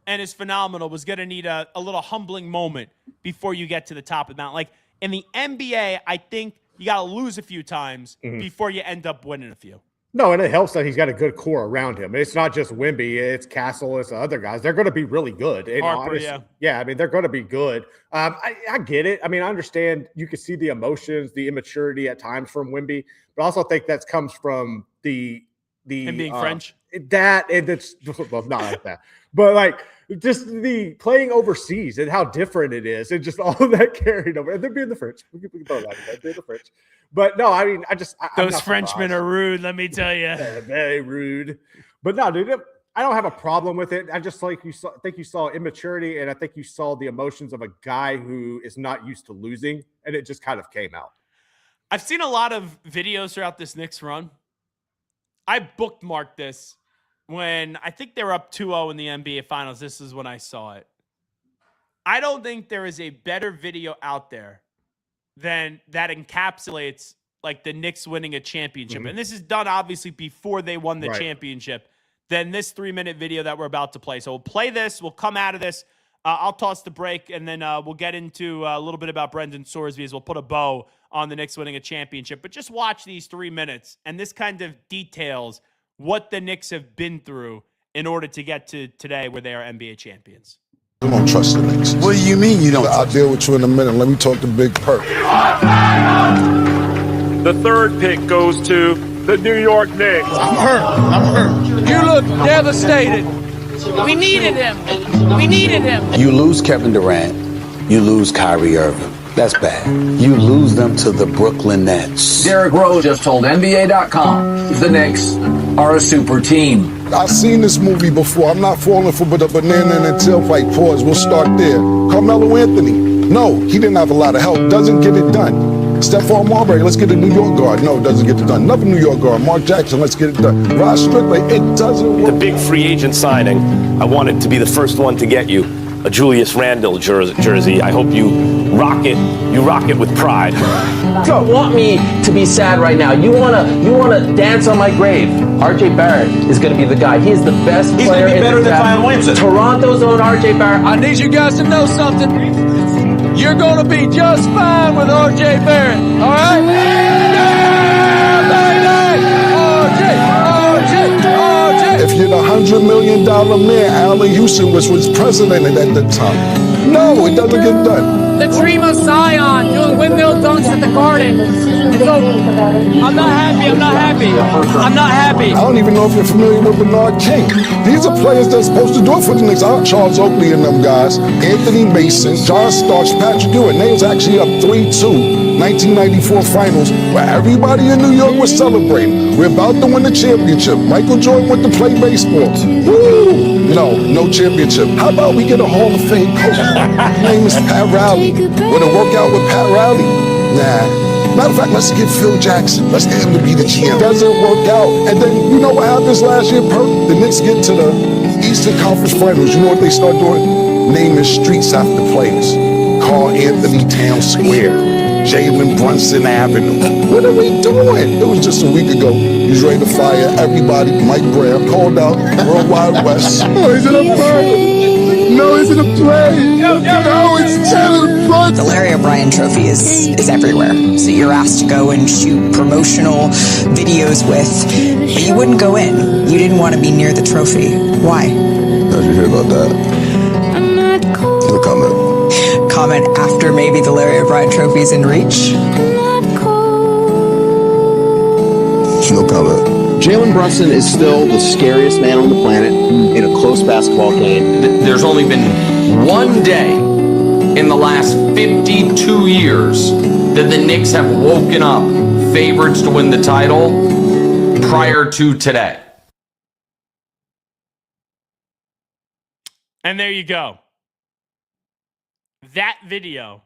and is phenomenal, was going to need a little humbling moment before you get to the top of the mountain. In the NBA, I think you got to lose a few times before you end up winning a few. No, and it helps that he's got a good core around him. It's not just Wemby, it's Castle, it's the other guys. They're going to be really good. And Harper, honestly, yeah, they're going to be good. I get it. I understand you can see the emotions, the immaturity at times from Wemby, but I also think that comes from the him being French. That and it's well, not like that, but just the playing overseas and how different it is, and just all of that carried over. And they're being the French. We can throw that. They're the French. But no, those Frenchmen are rude. Let me tell you, yeah, very rude. But no, dude, I don't have a problem with it. I just think you saw immaturity, and I think you saw the emotions of a guy who is not used to losing, and it just kind of came out. I've seen a lot of videos throughout this Knicks run. I bookmarked this when I think they were up 2-0 in the NBA Finals. This is when I saw it. I don't think there is a better video out there than that encapsulates the Knicks winning a championship. And this is done obviously before they won the championship than this 3-minute video that we're about to play. So we'll play this. We'll come out of this. I'll toss the break, and then we'll get into a little bit about Brendan Sorsby as we'll put a bow on the Knicks winning a championship. But just watch these 3 minutes, and this kind of details what the Knicks have been through in order to get to today where they are NBA champions. I don't trust the Knicks. What do you mean you don't? I'll deal with you in a minute. Let me talk to Big Perk. The third pick goes to the New York Knicks. I'm hurt. You look devastated. We needed him. You lose Kevin Durant. You lose Kyrie Irving. That's bad. You lose them to the Brooklyn Nets. Derrick Rose just told NBA.com the Knicks are a super team. I've seen this movie before. I'm not falling for the banana and the tailpipe. Pause. We'll start there. Carmelo Anthony. No, he didn't have a lot of help. Doesn't get it done. Stephon Marbury, let's get a New York guard. No, it doesn't get it done. Another New York guard. Mark Jackson, let's get it done. Ross Strickland, it doesn't work. The big free agent signing, I wanted to be the first one to get you a Julius Randle jersey. I hope you rock it with pride. You don't want me to be sad right now. You wanna dance on my grave. RJ Barrett is gonna be the guy. He's the best player in the draft. Toronto's own RJ Barrett. I need you guys to know something. You're gonna be just fine with RJ Barrett. All right? Yeah, baby! RJ! If you're the $100 million man, Allen Houston was president at the time. No, it doesn't get done. The dream of Zion doing windmill dunks at the Garden. So, I'm not happy. I don't even know if you're familiar with Bernard King. These are players that's supposed to do it for the Knicks. Charles Oakley and them guys, Anthony Mason, John Starks, Patrick Ewing. They was actually up 3-2, 1994 finals, where everybody in New York was celebrating. We're about to win the championship. Michael Jordan went to play baseball. Woo! No championship. How about we get a Hall of Fame coach? His name is Pat Riley. Want to work out with Pat Riley? Nah. Matter of fact, let's get Phil Jackson. Let's get him to be the GM. Doesn't work out. And then, you know what happens last year, Perk? The Knicks get to the Eastern Conference Finals. You know what they start doing? Naming streets after players. Carl Anthony Town Square. Jalen Brunson Avenue. What are we doing? It was just a week ago. He was ready to fire everybody. Mike Brown called out Worldwide West. Oh, is it a play? No, is it a play? No, it's Jalen Brunson. The Larry O'Brien Trophy is everywhere. So you're asked to go and shoot promotional videos with, but you wouldn't go in. You didn't want to be near the trophy. Why? How'd you hear about that? No comment. Comment after maybe the Larry O'Brien Trophy's in reach? No comment. Jalen Brunson is still the scariest man on the planet in a close basketball game. There's only been one day in the last 52 years that the Knicks have woken up favorites to win the title prior to today. And there you go. That video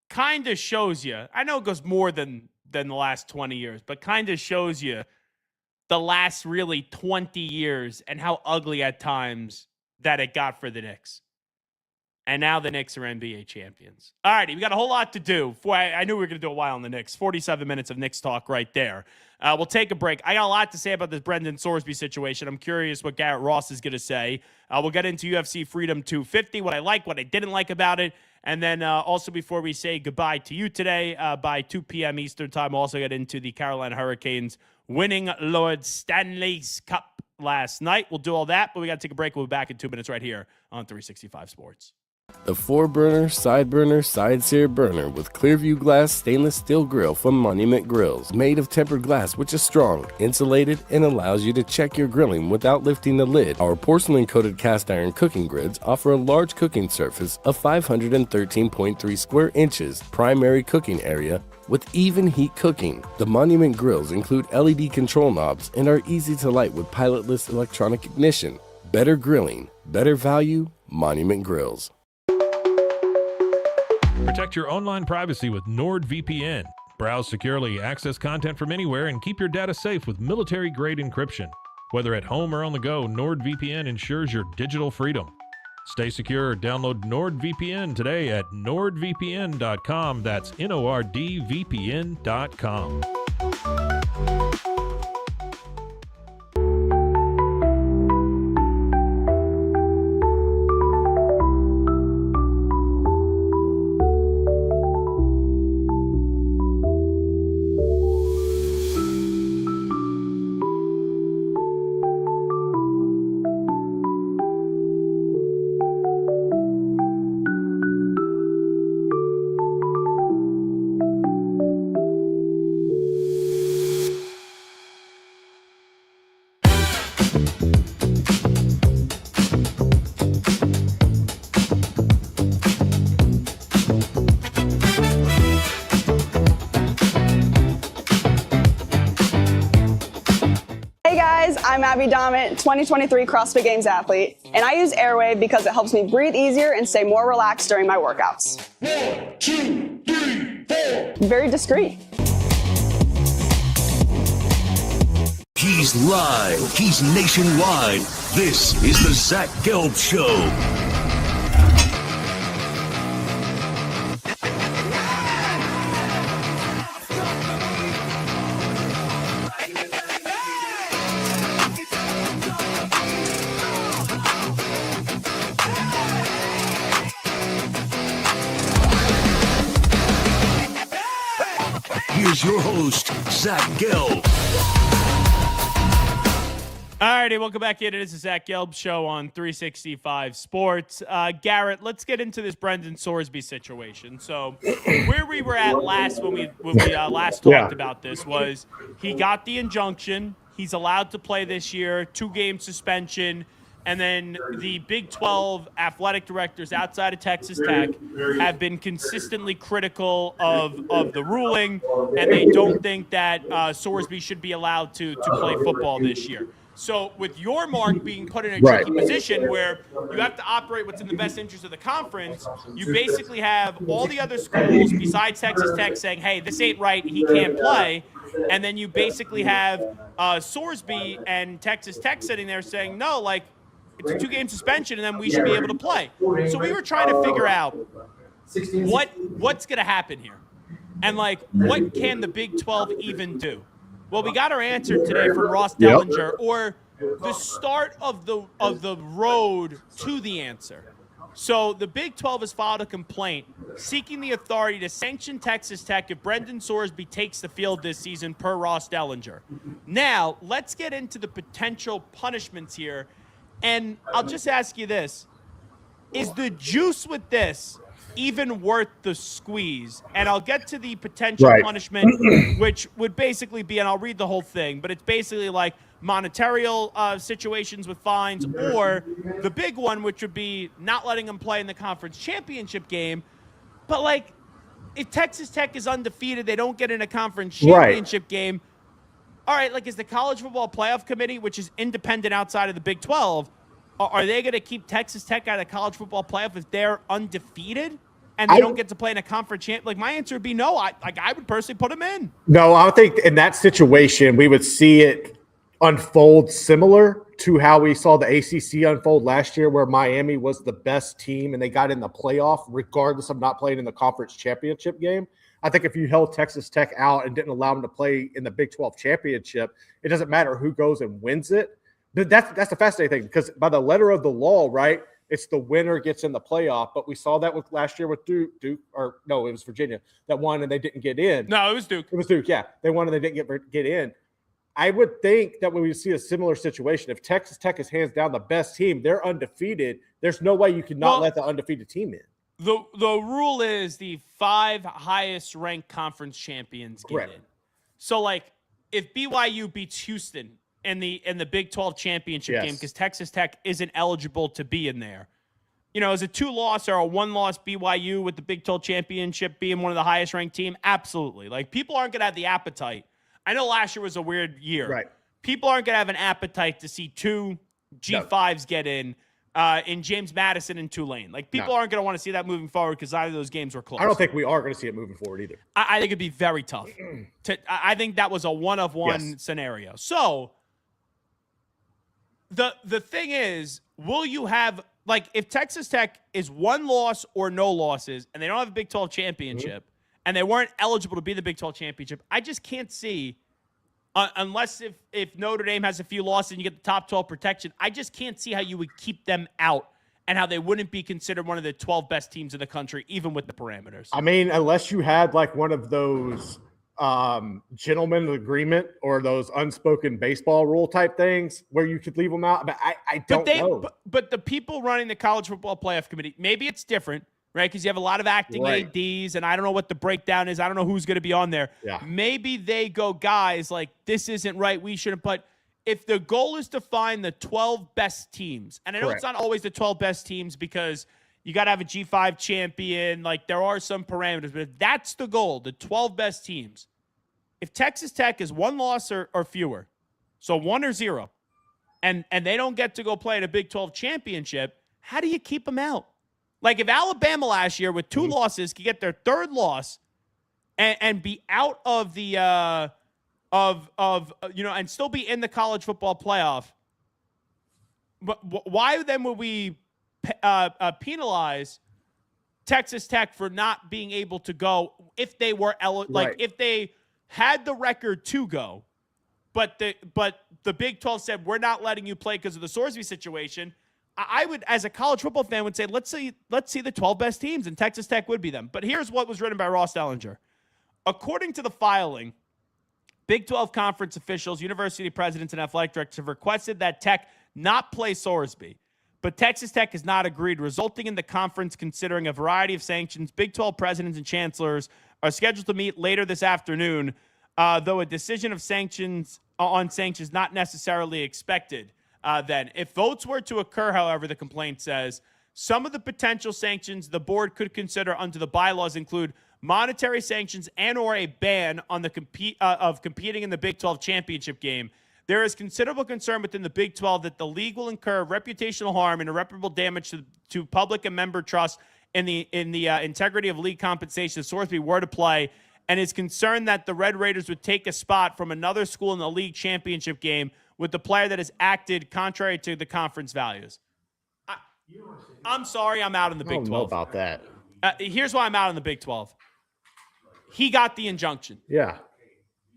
kind of shows you, I know it goes more than the last 20 years, but kind of shows you the last really 20 years and how ugly at times that it got for the Knicks. And now the Knicks are NBA champions. All righty, we got a whole lot to do. I knew we were going to do a while on the Knicks. 47 minutes of Knicks talk right there. We'll take a break. I got a lot to say about this Brendan Sorsby situation. I'm curious what Garrett Ross is going to say. We'll get into UFC Freedom 250, what I like, what I didn't like about it. And then also before we say goodbye to you today, by 2 p.m. Eastern time, we'll also get into the Carolina Hurricanes winning Lord Stanley's Cup last night. We'll do all that, but we got to take a break. We'll be back in 2 minutes right here on 365 Sports. The 4-burner, side sear burner with Clearview Glass stainless steel grill from Monument Grills. Made of tempered glass, which is strong, insulated, and allows you to check your grilling without lifting the lid. Our porcelain-coated cast iron cooking grids offer a large cooking surface of 513.3 square inches, primary cooking area, with even heat cooking. The Monument Grills include LED control knobs and are easy to light with pilotless electronic ignition. Better grilling, better value, Monument Grills. Protect your online privacy with NordVPN. Browse securely, access content from anywhere, and keep your data safe with military-grade encryption. Whether at home or on the go, NordVPN ensures your digital freedom. Stay secure. Download NordVPN today at nordvpn.com. That's NORDVPN.com. I'm Abby Dommett, 2023 CrossFit Games athlete, and I use Airwave because it helps me breathe easier and stay more relaxed during my workouts. 1, 2, 3, 4. Very discreet. He's live. He's nationwide. This is the Zach Gelb Show. Here's your host, Zach Gelb. Alrighty, welcome back in. It is the Zach Gelb Show on 365 Sports. Garrett, let's get into this Brendan Sorsby situation. So, where we were at last when we last talked about this was he got the injunction. He's allowed to play this year, 2-game suspension, and then the Big 12 athletic directors outside of Texas Tech have been consistently critical of the ruling, and they don't think that Sorsby should be allowed to play football this year. So with your mark being put in a tricky position where you have to operate what's in the best interest of the conference, you basically have all the other schools besides Texas Tech saying, hey, this ain't right, he can't play. And then you basically have Sorsby and Texas Tech sitting there saying, no, like, it's a 2-game suspension, and then we should be able to play. So we were trying to figure out what's going to happen here. And, like, what can the Big 12 even do? Well, we got our answer today from Ross Dellinger, or the start of the road to the answer. So the Big 12 has filed a complaint seeking the authority to sanction Texas Tech if Brendan Sorsby takes the field this season, per Ross Dellinger. Now, let's get into the potential punishments here. And I'll just ask you this. Is the juice with this even worth the squeeze? And I'll get to the potential punishment, which would basically be, and I'll read the whole thing, but it's basically like monetary situations with fines, or the big one, which would be not letting them play in the conference championship game. But, like, if Texas Tech is undefeated, they don't get in a conference championship game. All right, like, is the College Football Playoff Committee, which is independent outside of the Big 12, are they going to keep Texas Tech out of the College Football Playoff if they're undefeated and they don't get to play in a conference champ? Like, my answer would be no. I would personally put them in. No, I think in that situation we would see it unfold similar to how we saw the ACC unfold last year, where Miami was the best team and they got in the playoff regardless of not playing in the conference championship game. I think if you held Texas Tech out and didn't allow them to play in the Big 12 championship, it doesn't matter who goes and wins it. But that's the fascinating thing, because by the letter of the law, right, it's the winner gets in the playoff. But we saw that with last year with Duke, or no, it was Virginia that won and they didn't get in. No, it was Duke. It was Duke, yeah. They won and they didn't get in. I would think that when we see a similar situation, if Texas Tech is hands down the best team, they're undefeated, there's no way you could not let the undefeated team in. The rule is the 5 highest ranked conference champions get in. So, like, if BYU beats Houston in the Big 12 championship game, because Texas Tech isn't eligible to be in there, you know, is a 2-loss or a 1-loss BYU with the Big 12 championship being one of the highest ranked team? Absolutely. Like, people aren't going to have the appetite. I know last year was a weird year. Right. People aren't going to have an appetite to see 2 G5s get in James Madison and Tulane. Like, people aren't going to want to see that moving forward because either of those games were close. I don't think we are going to see it moving forward either. I think it'd be very tough. I think that was a one-of-one scenario. So the thing is, will you have, like, if Texas Tech is 1 loss or no losses and they don't have a Big 12 championship and they weren't eligible to be the Big 12 championship, I just can't see, unless if Notre Dame has a few losses and you get the top 12 protection, I just can't see how you would keep them out and how they wouldn't be considered one of the 12 best teams in the country, even with the parameters. I mean, unless you had like one of those gentleman agreement or those unspoken baseball rule type things where you could leave them out. But I don't know. But the people running the College Football Playoff Committee, maybe it's different, right? Because you have a lot of acting ADs, and I don't know what the breakdown is. I don't know who's going to be on there. Yeah. Maybe they go, guys, like, this isn't right. We shouldn't. But if the goal is to find the 12 best teams, and I know it's not always the 12 best teams because you got to have a G5 champion. Like, there are some parameters. But if that's the goal, the 12 best teams, if Texas Tech is 1 loss or fewer, so 1 or 0, and they don't get to go play in a Big 12 championship, how do you keep them out? Like if Alabama last year with 2 losses could get their 3rd loss and be out of the and still be in the college football playoff, but why then would we penalize Texas Tech for not being able to go if they were if they had the record to go, but the Big 12 said we're not letting you play because of the Sorsby situation? I would, as a college football fan, would say let's see the 12 best teams, and Texas Tech would be them. But here's what was written by Ross Dellinger. According to the filing, Big 12 conference officials, university presidents, and athletic directors have requested that Tech not play Sorsby. But Texas Tech has not agreed, resulting in the conference considering a variety of sanctions. Big 12 presidents and chancellors are scheduled to meet later this afternoon, though a decision of sanctions not necessarily expected. Then, if votes were to occur, however, the complaint says, some of the potential sanctions the board could consider under the bylaws include monetary sanctions and or a ban on the competing in the Big 12 championship game. There is considerable concern within the Big 12 that the league will incur reputational harm and irreparable damage to public and member trust in the integrity of league compensation if Sorsby were to play, and is concerned that the Red Raiders would take a spot from another school in the league championship game with the player that has acted contrary to the conference values. I'm sorry, I'm out in the Big 12. I don't know about that. Here's why I'm out in the Big 12. He got the injunction. Yeah.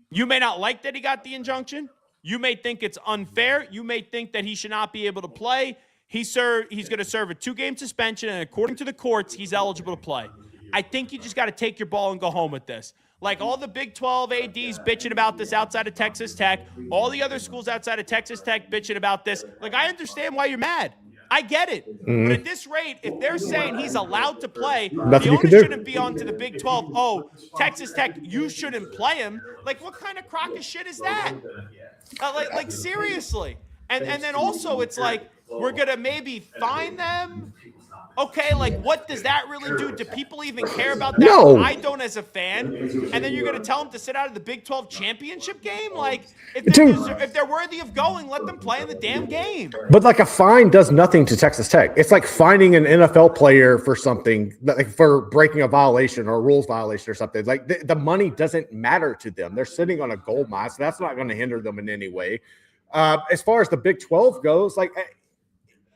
You may not like that he got the injunction. You may think it's unfair. You may think that he should not be able to play. He's going to serve a 2-game suspension, and according to the courts, he's eligible to play. I think you just got to take your ball and go home with this. Like all the Big 12 ADs bitching about this outside of Texas Tech, all the other schools outside of Texas Tech bitching about this. Like, I understand why you're mad. I get it. But at this rate, if they're saying he's allowed to play, the onus shouldn't be on to the Big 12. Oh, Texas Tech, you shouldn't play him. Like, what kind of crock of shit is that? Like seriously. And then also it's like, we're going to maybe fine them. Okay, like what does that really do? Do people even care about that? No. I don't as a fan. And then you're going to tell them to sit out of the Big 12 championship game? Like, if they're worthy of going, let them play in the damn game. But like a fine does nothing to Texas Tech. It's like fining an NFL player for something, like for breaking a violation or a rules violation or something. Like the money doesn't matter to them. They're sitting on a gold mine, so that's not going to hinder them in any way. As far as the Big 12 goes, like –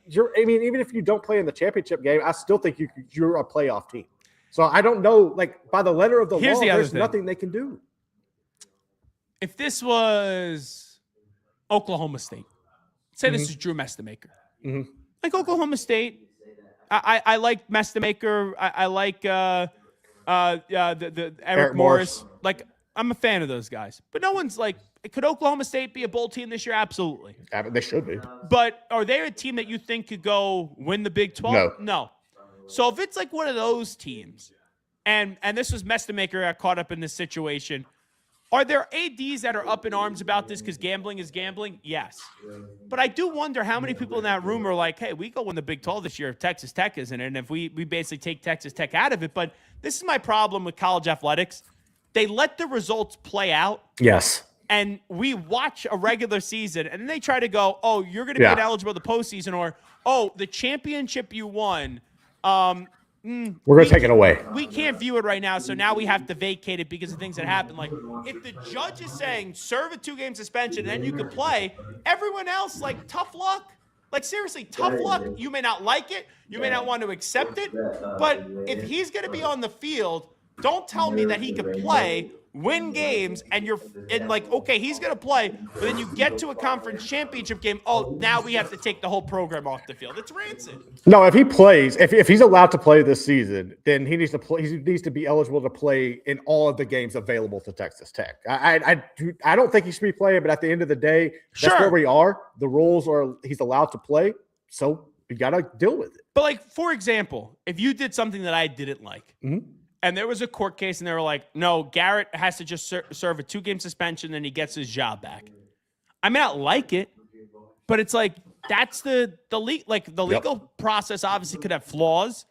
even if you don't play in the championship game, I still think you're a playoff team. So I don't know, like by the letter of the law, there's nothing they can do. If this was Oklahoma State, say this is Drew Mestamaker. Like Oklahoma State, I like Mestamaker. I like the Eric Morris. Like I'm a fan of those guys, but no one's like. Could Oklahoma State be a bowl team this year? Absolutely. They should be. But are they a team that you think could go win the Big 12? No. So if it's like one of those teams, and this was Mestamaker got caught up in this situation, are there ADs that are up in arms about this because gambling is gambling? Yes. But I do wonder how many people in that room are like, hey, we go win the Big 12 this year if Texas Tech isn't it, and if we basically take Texas Tech out of it. But this is my problem with college athletics. They let the results play out. Yes. And we watch a regular season, and then they try to go, oh, you're going to be ineligible to the postseason, or, oh, the championship you won. We're going to take it away. We can't view it right now, so now we have to vacate it because of things that happened. Like, if the judge is saying, serve a 2-game suspension, then you can play, everyone else, like, tough luck. Like, seriously, tough luck. You may not like it. You may not want to accept it. But if he's going to be on the field, don't tell me that he could play, win games, and okay, he's going to play, but then you get to a conference championship game, oh, now we have to take the whole program off the field. It's rancid. No, if he plays, if he's allowed to play this season, then he needs to play. He needs to be eligible to play in all of the games available to Texas Tech. I don't think he should be playing, but at the end of the day, that's where we are. The rules are he's allowed to play, so you got to deal with it. But like, for example, if you did something that I didn't like, and there was a court case, and they were like, no, Garrett has to just serve a 2-game suspension, and he gets his job back. I may not like it, but it's like, that's the legal process obviously could have flaws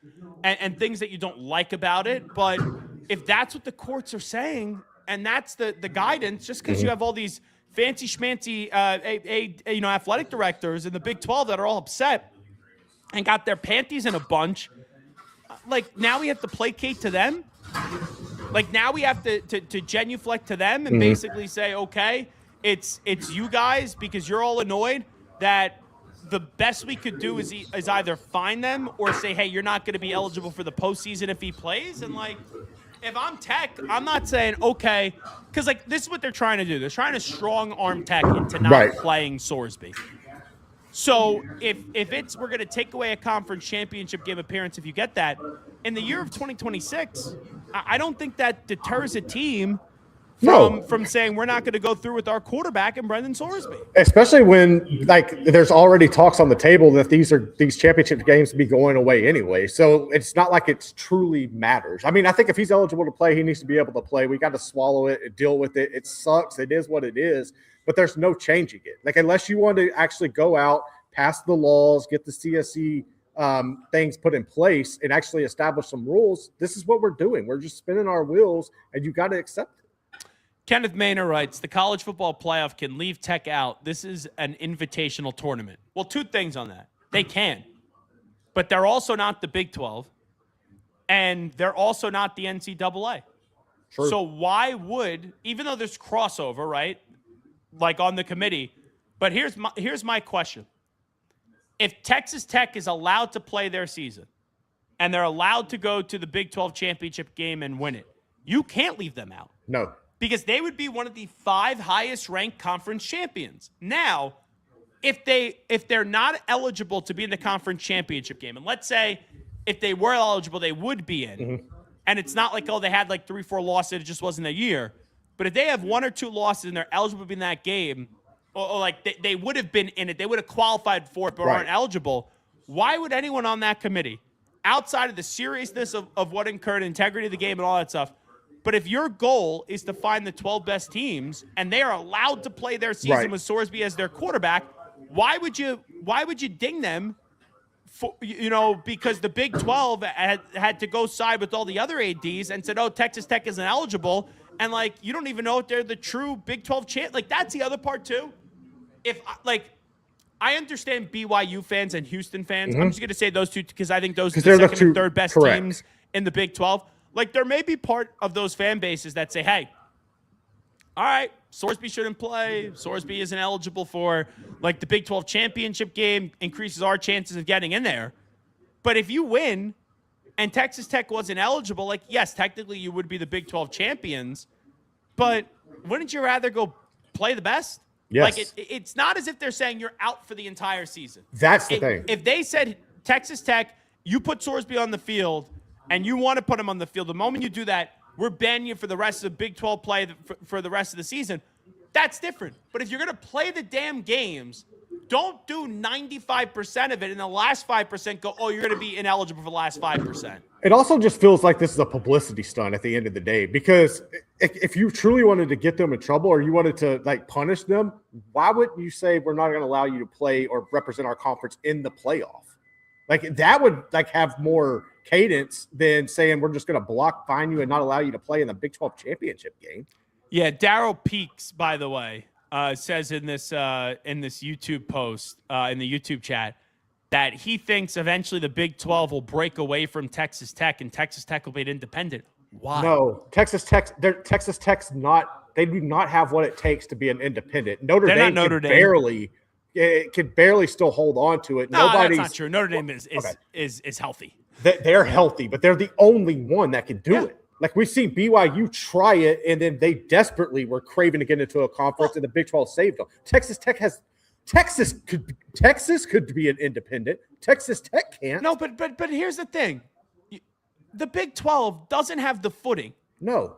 and things that you don't like about it. But if that's what the courts are saying, and that's the guidance, just because you have all these fancy schmancy athletic directors in the Big 12 that are all upset and got their panties in a bunch. Like, now we have to placate to them. Like, now we have to genuflect to them and basically say, okay, it's you guys because you're all annoyed that the best we could do is either fine them or say, hey, you're not going to be eligible for the postseason if he plays. And, like, if I'm Tech, I'm not saying, okay, because, like, this is what they're trying to do. They're trying to strong-arm Tech into not playing Sorsby. So if we're going to take away a conference championship game appearance if you get that, in the year of 2026, I don't think that deters a team from saying we're not going to go through with our quarterback and Brendan Sorsby. Especially when, like, there's already talks on the table that these championship games be going away anyway. So it's not like it's truly matters. I mean, I think if he's eligible to play, he needs to be able to play. We got to swallow it, deal with it. It sucks. It is what it is. But there's no changing it. Like, unless you want to actually go out, pass the laws, get the CSE things put in place, and actually establish some rules, this is what we're doing. We're just spinning our wheels, and you got to accept it. Kenneth Maynard writes, the college football playoff can leave Tech out. This is an invitational tournament. Well, two things on that. They can, but they're also not the Big 12, and they're also not the NCAA. True. So why would, even though there's crossover, right, like on the committee, but here's my question. If Texas Tech is allowed to play their season and they're allowed to go to the Big 12 championship game and win it, you can't leave them out. No. Because they would be one of the 5 highest ranked conference champions. Now, if they're not eligible to be in the conference championship game, and let's say if they were eligible, they would be in, and it's not like, oh, they had like 3-4 losses, it just wasn't a year. But if they have 1 or 2 losses and they're eligible to be in that game, or like they would have been in it, they would have qualified for it but aren't eligible, why would anyone on that committee, outside of the seriousness of what incurred, integrity of the game and all that stuff, but if your goal is to find the 12 best teams and they are allowed to play their season with Sorsby as their quarterback, why would you ding them for, because the Big 12 had to go side with all the other ADs and said, oh, Texas Tech isn't eligible, and like you don't even know if they're the true Big 12 champ. Like, that's the other part too. I understand BYU fans and Houston fans. I'm just going to say those two because I think those are the second and third best teams in the Big 12. Like, there may be part of those fan bases that say, hey, all right, Sorsby shouldn't play. Sorsby isn't eligible for, like, the Big 12 championship game, increases our chances of getting in there. But if you win and Texas Tech wasn't eligible, like, yes, technically you would be the Big 12 champions, but wouldn't you rather go play the best? Yes. Like, it's not as if they're saying you're out for the entire season. That's the thing. If they said, Texas Tech, you put Sorsby on the field and you want to put him on the field, the moment you do that, we're banning you for the rest of the Big 12 play for the rest of the season. That's different. But if you're going to play the damn games, don't do 95% of it and the last 5% go, oh, you're going to be ineligible for the last 5%. It also just feels like this is a publicity stunt at the end of the day, because if you truly wanted to get them in trouble or you wanted to, like, punish them, why wouldn't you say we're not going to allow you to play or represent our conference in the playoff? Like, that would, like, have more cadence than saying we're just going to fine you and not allow you to play in the Big 12 championship game. Yeah, Daryl Peaks, by the way, says in this YouTube post, in the YouTube chat, that he thinks eventually the Big 12 will break away from Texas Tech and Texas Tech will be an independent. Why? No, Texas Tech's not. They do not have what it takes to be an independent. Notre Dame could barely still hold on to it. No, that's not true. Notre Dame is healthy. They're healthy, but they're the only one that can do it. Like, we've seen BYU try it, and then they desperately were craving to get into a conference, and the Big 12 saved them. Texas could be an independent. Texas Tech can't. No, but here's the thing: the Big 12 doesn't have the footing. No.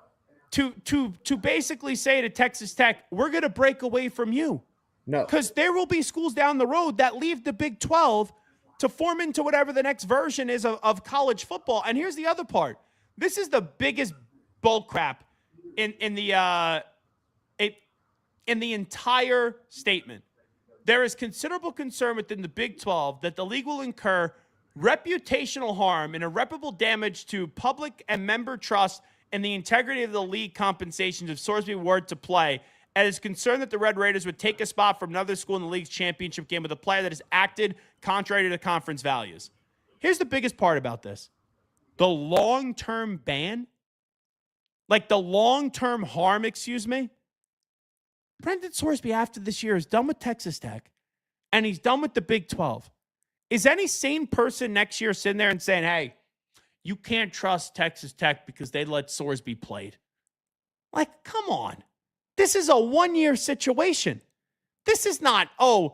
To basically say to Texas Tech, we're going to break away from you. No. Because there will be schools down the road that leave the Big 12 to form into whatever the next version is of college football. And here's the other part. This is the biggest bullcrap in the entire statement. There is considerable concern within the Big 12 that the league will incur reputational harm and irreparable damage to public and member trust and the integrity of the league compensations if Sorsby were to play, and is concerned that the Red Raiders would take a spot from another school in the league's championship game with a player that has acted contrary to the conference values. Here's the biggest part about this. The long-term ban, like the long-term harm, Brendan Sorsby after this year is done with Texas Tech, and he's done with the Big 12. Is any sane person next year sitting there and saying, hey, you can't trust Texas Tech because they let Sorsby played? Like, come on. This is a one-year situation. This is not, I'm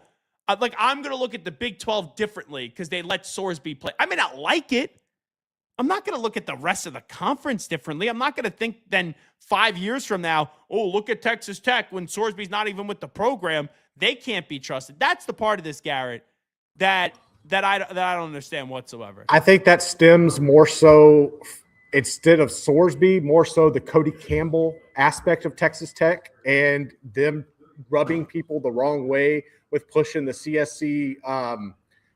going to look at the Big 12 differently because they let Sorsby play. I may not like it. I'm not going to look at the rest of the conference differently. I'm not going to think then 5 years from now, look at Texas Tech when Sorsby's not even with the program. They can't be trusted. That's the part of this, Garrett, that I don't understand whatsoever. I think that stems more so, instead of Sorsby, more so the Cody Campbell aspect of Texas Tech and them rubbing people the wrong way with pushing the CSC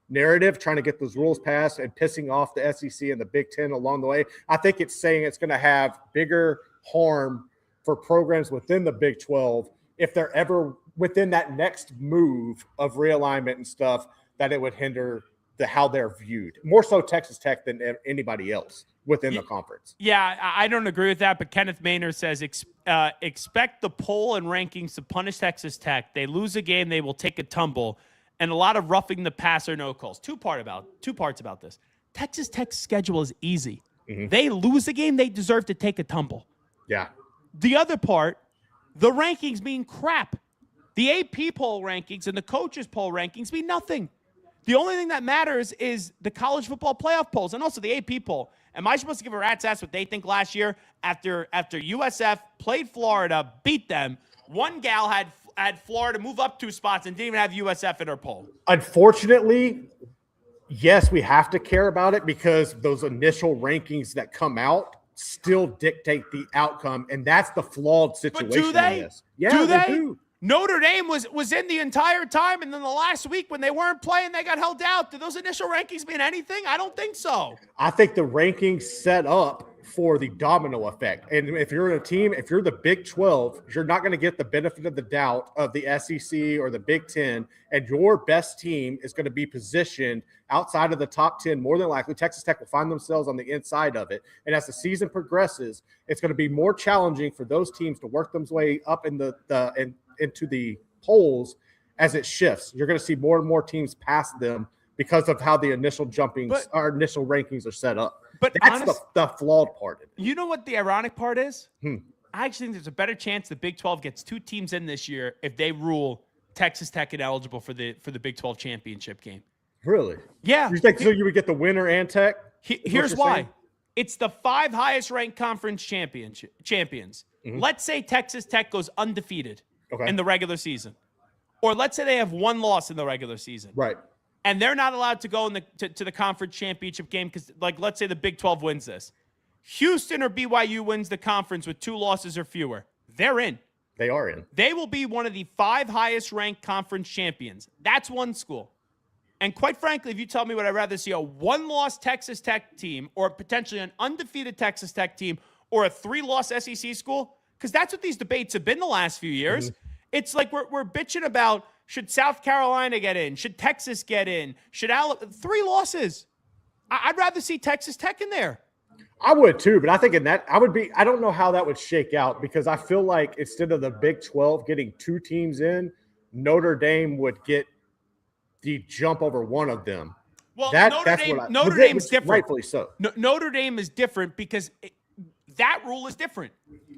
narrative, trying to get those rules passed and pissing off the SEC and the Big Ten along the way. I think it's saying it's going to have bigger harm for programs within the Big 12 if they're ever within that next move of realignment and stuff, that it would hinder how they're viewed. More so Texas Tech than anybody else within the conference. Yeah, I don't agree with that, but Kenneth Maynard says, expect the poll and rankings to punish Texas Tech. They lose a game, they will take a tumble, and a lot of roughing the passer, no calls. Two parts about this. Texas Tech's schedule is easy. Mm-hmm. They lose a game, they deserve to take a tumble. Yeah. The other part, the rankings mean crap. The AP poll rankings and the coaches poll rankings mean nothing. The only thing that matters is the college football playoff polls and also the AP poll. Am I supposed to give a rat's ass what they think last year after USF played Florida, beat them? One gal had Florida move up 2 spots and didn't even have USF in her poll. Unfortunately, yes, we have to care about it because those initial rankings that come out still dictate the outcome, and that's the flawed situation. But do they? In this. Yeah, do they? do. Notre Dame was in the entire time, and then the last week when they weren't playing, they got held out. Do those initial rankings mean anything? I don't think so. I think the rankings set up for the domino effect. And if you're in a team, if you're the Big 12, you're not going to get the benefit of the doubt of the SEC or the Big 10, and your best team is going to be positioned outside of the top 10. More than likely, Texas Tech will find themselves on the inside of it. And as the season progresses, it's going to be more challenging for those teams to work their way up in into the polls as it shifts. You're going to see more and more teams pass them because of how the initial initial rankings are set up. But that's the flawed part. You know what the ironic part is? I actually think there's a better chance the Big 12 gets 2 teams in this year if they rule Texas Tech ineligible for the Big 12 championship game. Really? Yeah. You think so? You would get the winner and Tech? Here's why. Saying? It's the 5 highest ranked conference champions. Mm-hmm. Let's say Texas Tech goes undefeated in the regular season. Or let's say they have 1 loss in the regular season. Right. And they're not allowed to go to the conference championship game because, let's say the Big 12 wins this. Houston or BYU wins the conference with 2 losses or fewer. They're in. They are in. They will be one of the 5 highest ranked conference champions. That's one school. And quite frankly, if you tell me, would I rather see a 1-loss Texas Tech team or potentially an undefeated Texas Tech team or a 3-loss SEC school? Because that's what these debates have been the last few years. Mm-hmm. It's like we're bitching about, should South Carolina get in? Should Texas get in? Should 3 losses? I'd rather see Texas Tech in there. I would too, but I think in that I don't know how that would shake out because I feel like instead of the Big 12 getting 2 teams in, Notre Dame would get the jump over one of them. Well, Notre Dame's different. Rightfully so. Notre Dame is different because that rule is different.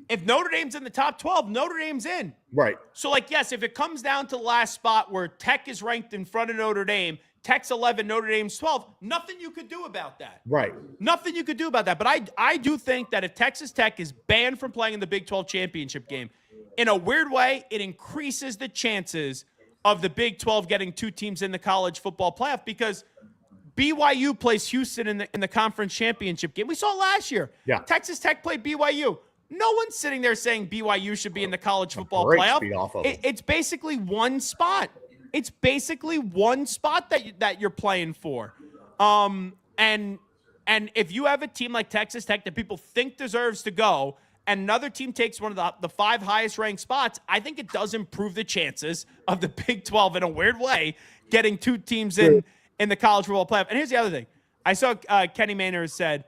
If Notre Dame's in the top 12, Notre Dame's in. Right. So, yes, if it comes down to the last spot where Tech is ranked in front of Notre Dame, Tech's 11, Notre Dame's 12, nothing you could do about that. Right. Nothing you could do about that. But I do think that if Texas Tech is banned from playing in the Big 12 championship game, in a weird way, it increases the chances of the Big 12 getting 2 teams in the college football playoff because BYU plays Houston in the conference championship game. We saw it last year. Yeah. Texas Tech played BYU. No one's sitting there saying BYU should be in the college football playoff. It's basically 1 spot. It's basically 1 spot that you're playing for. And if you have a team like Texas Tech that people think deserves to go, and another team takes one of the 5 highest ranked spots, I think it does improve the chances of the Big 12 in a weird way getting 2 teams in the college football playoff. And here's the other thing. I saw Kenny Maynard said,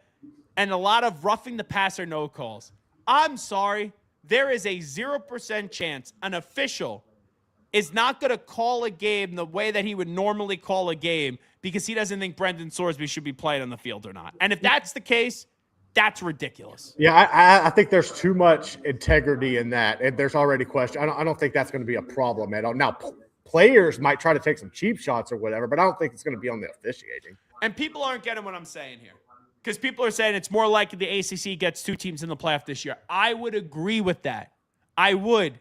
and a lot of roughing the passer no calls. I'm sorry. There is a 0% chance an official is not going to call a game the way that he would normally call a game because he doesn't think Brendan Sorsby should be playing on the field or not. And if that's the case, that's ridiculous. Yeah, I think there's too much integrity in that, and there's already question. I don't think that's going to be a problem at all. Now, players might try to take some cheap shots or whatever, but I don't think it's going to be on the officiating. And people aren't getting what I'm saying here because people are saying it's more likely the ACC gets 2 teams in the playoff this year. I would agree with that. I would.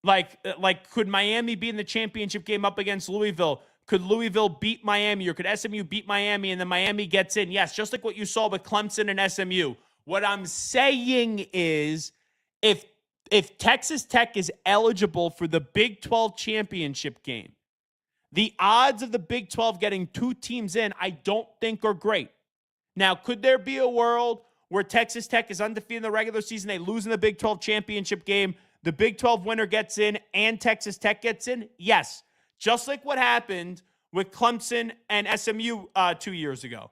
Like, could Miami be in the championship game up against Louisville? Could Louisville beat Miami, or could SMU beat Miami and then Miami gets in? Yes, just like what you saw with Clemson and SMU. What I'm saying is if Texas Tech is eligible for the Big 12 championship game, the odds of the Big 12 getting 2 teams in, I don't think are great. Now, could there be a world where Texas Tech is undefeated in the regular season, they lose in the Big 12 championship game, the Big 12 winner gets in, and Texas Tech gets in? Yes. Just like what happened with Clemson and SMU 2 years ago.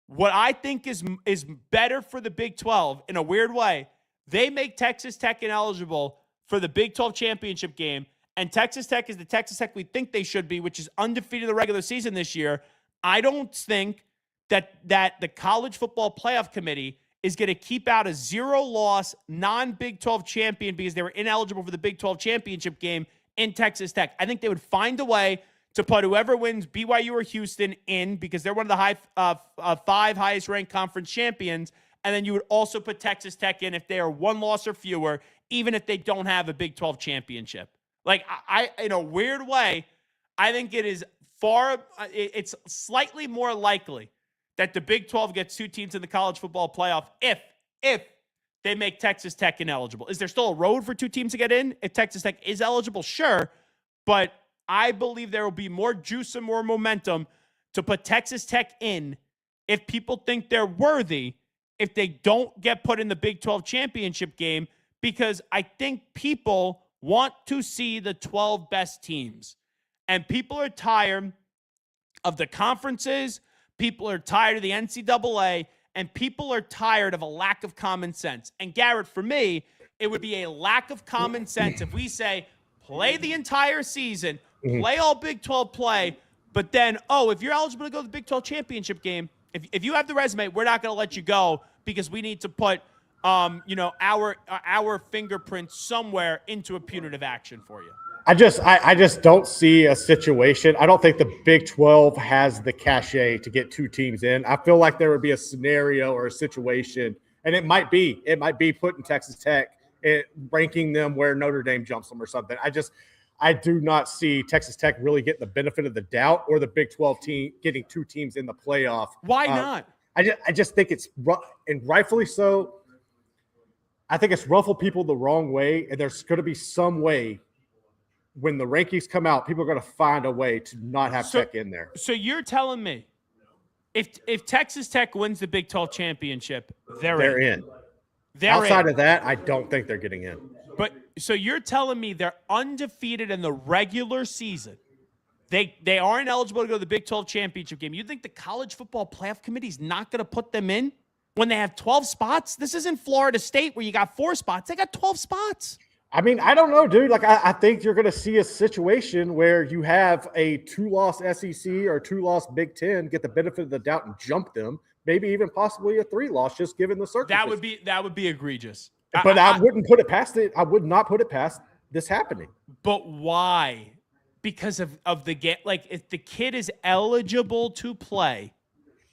What I think is better for the Big 12, in a weird way, they make Texas Tech ineligible for the Big 12 championship game, and Texas Tech is the Texas Tech we think they should be, which is undefeated in the regular season this year. I don't think that the College Football Playoff Committee is going to keep out a 0-loss non-Big 12 champion because they were ineligible for the Big 12 championship game in Texas Tech. I think they would find a way to put whoever wins BYU or Houston in because they're one of the 5 highest ranked conference champions. And then you would also put Texas Tech in if they are 1 loss or fewer, even if they don't have a Big 12 championship. Like, I in a weird way, I think it's slightly more likely that the Big 12 gets 2 teams in the college football playoff if they make Texas Tech ineligible. Is there still a road for 2 teams to get in? If Texas Tech is eligible, sure. But I believe there will be more juice and more momentum to put Texas Tech in if people think they're worthy, if they don't get put in the Big 12 championship game, because I think people want to see the 12 best teams. And people are tired of the conferences, people are tired of the NCAA, and people are tired of a lack of common sense. And Garrett, for me, it would be a lack of common sense if we say, play the entire season, play all Big 12 play, but then, if you're eligible to go to the Big 12 championship game, if you have the resume, we're not going to let you go because we need to put, our fingerprints somewhere into a punitive action for you. I just don't see a situation. I don't think the Big 12 has the cachet to get 2 teams in. I feel like there would be a scenario or a situation, and it might be putting Texas Tech, ranking them where Notre Dame jumps them or something. I do not see Texas Tech really getting the benefit of the doubt or the Big 12 team getting 2 teams in the playoff. Why not? I just think it's, and rightfully so, I think it's ruffled people the wrong way, and there's going to be some way when the rankings come out, people are going to find a way to not have Tech in there. So you're telling me if Texas Tech wins the Big 12 championship, they're in. Outside of that, I don't think they're getting in. But so you're telling me they're undefeated in the regular season. They aren't eligible to go to the Big 12 championship game. You think the College Football Playoff Committee is not going to put them in when they have 12 spots? This isn't Florida State where you got 4 spots. They got 12 spots. I mean, I don't know, dude. Like, I think you're going to see a situation where you have a 2-loss SEC or 2-loss Big 10 get the benefit of the doubt and jump them. Maybe even possibly a 3-loss, just given the circumstances. That would be egregious. But I wouldn't put it past it. I would not put it past this happening. But why? Because of the game. Like, if the kid is eligible to play,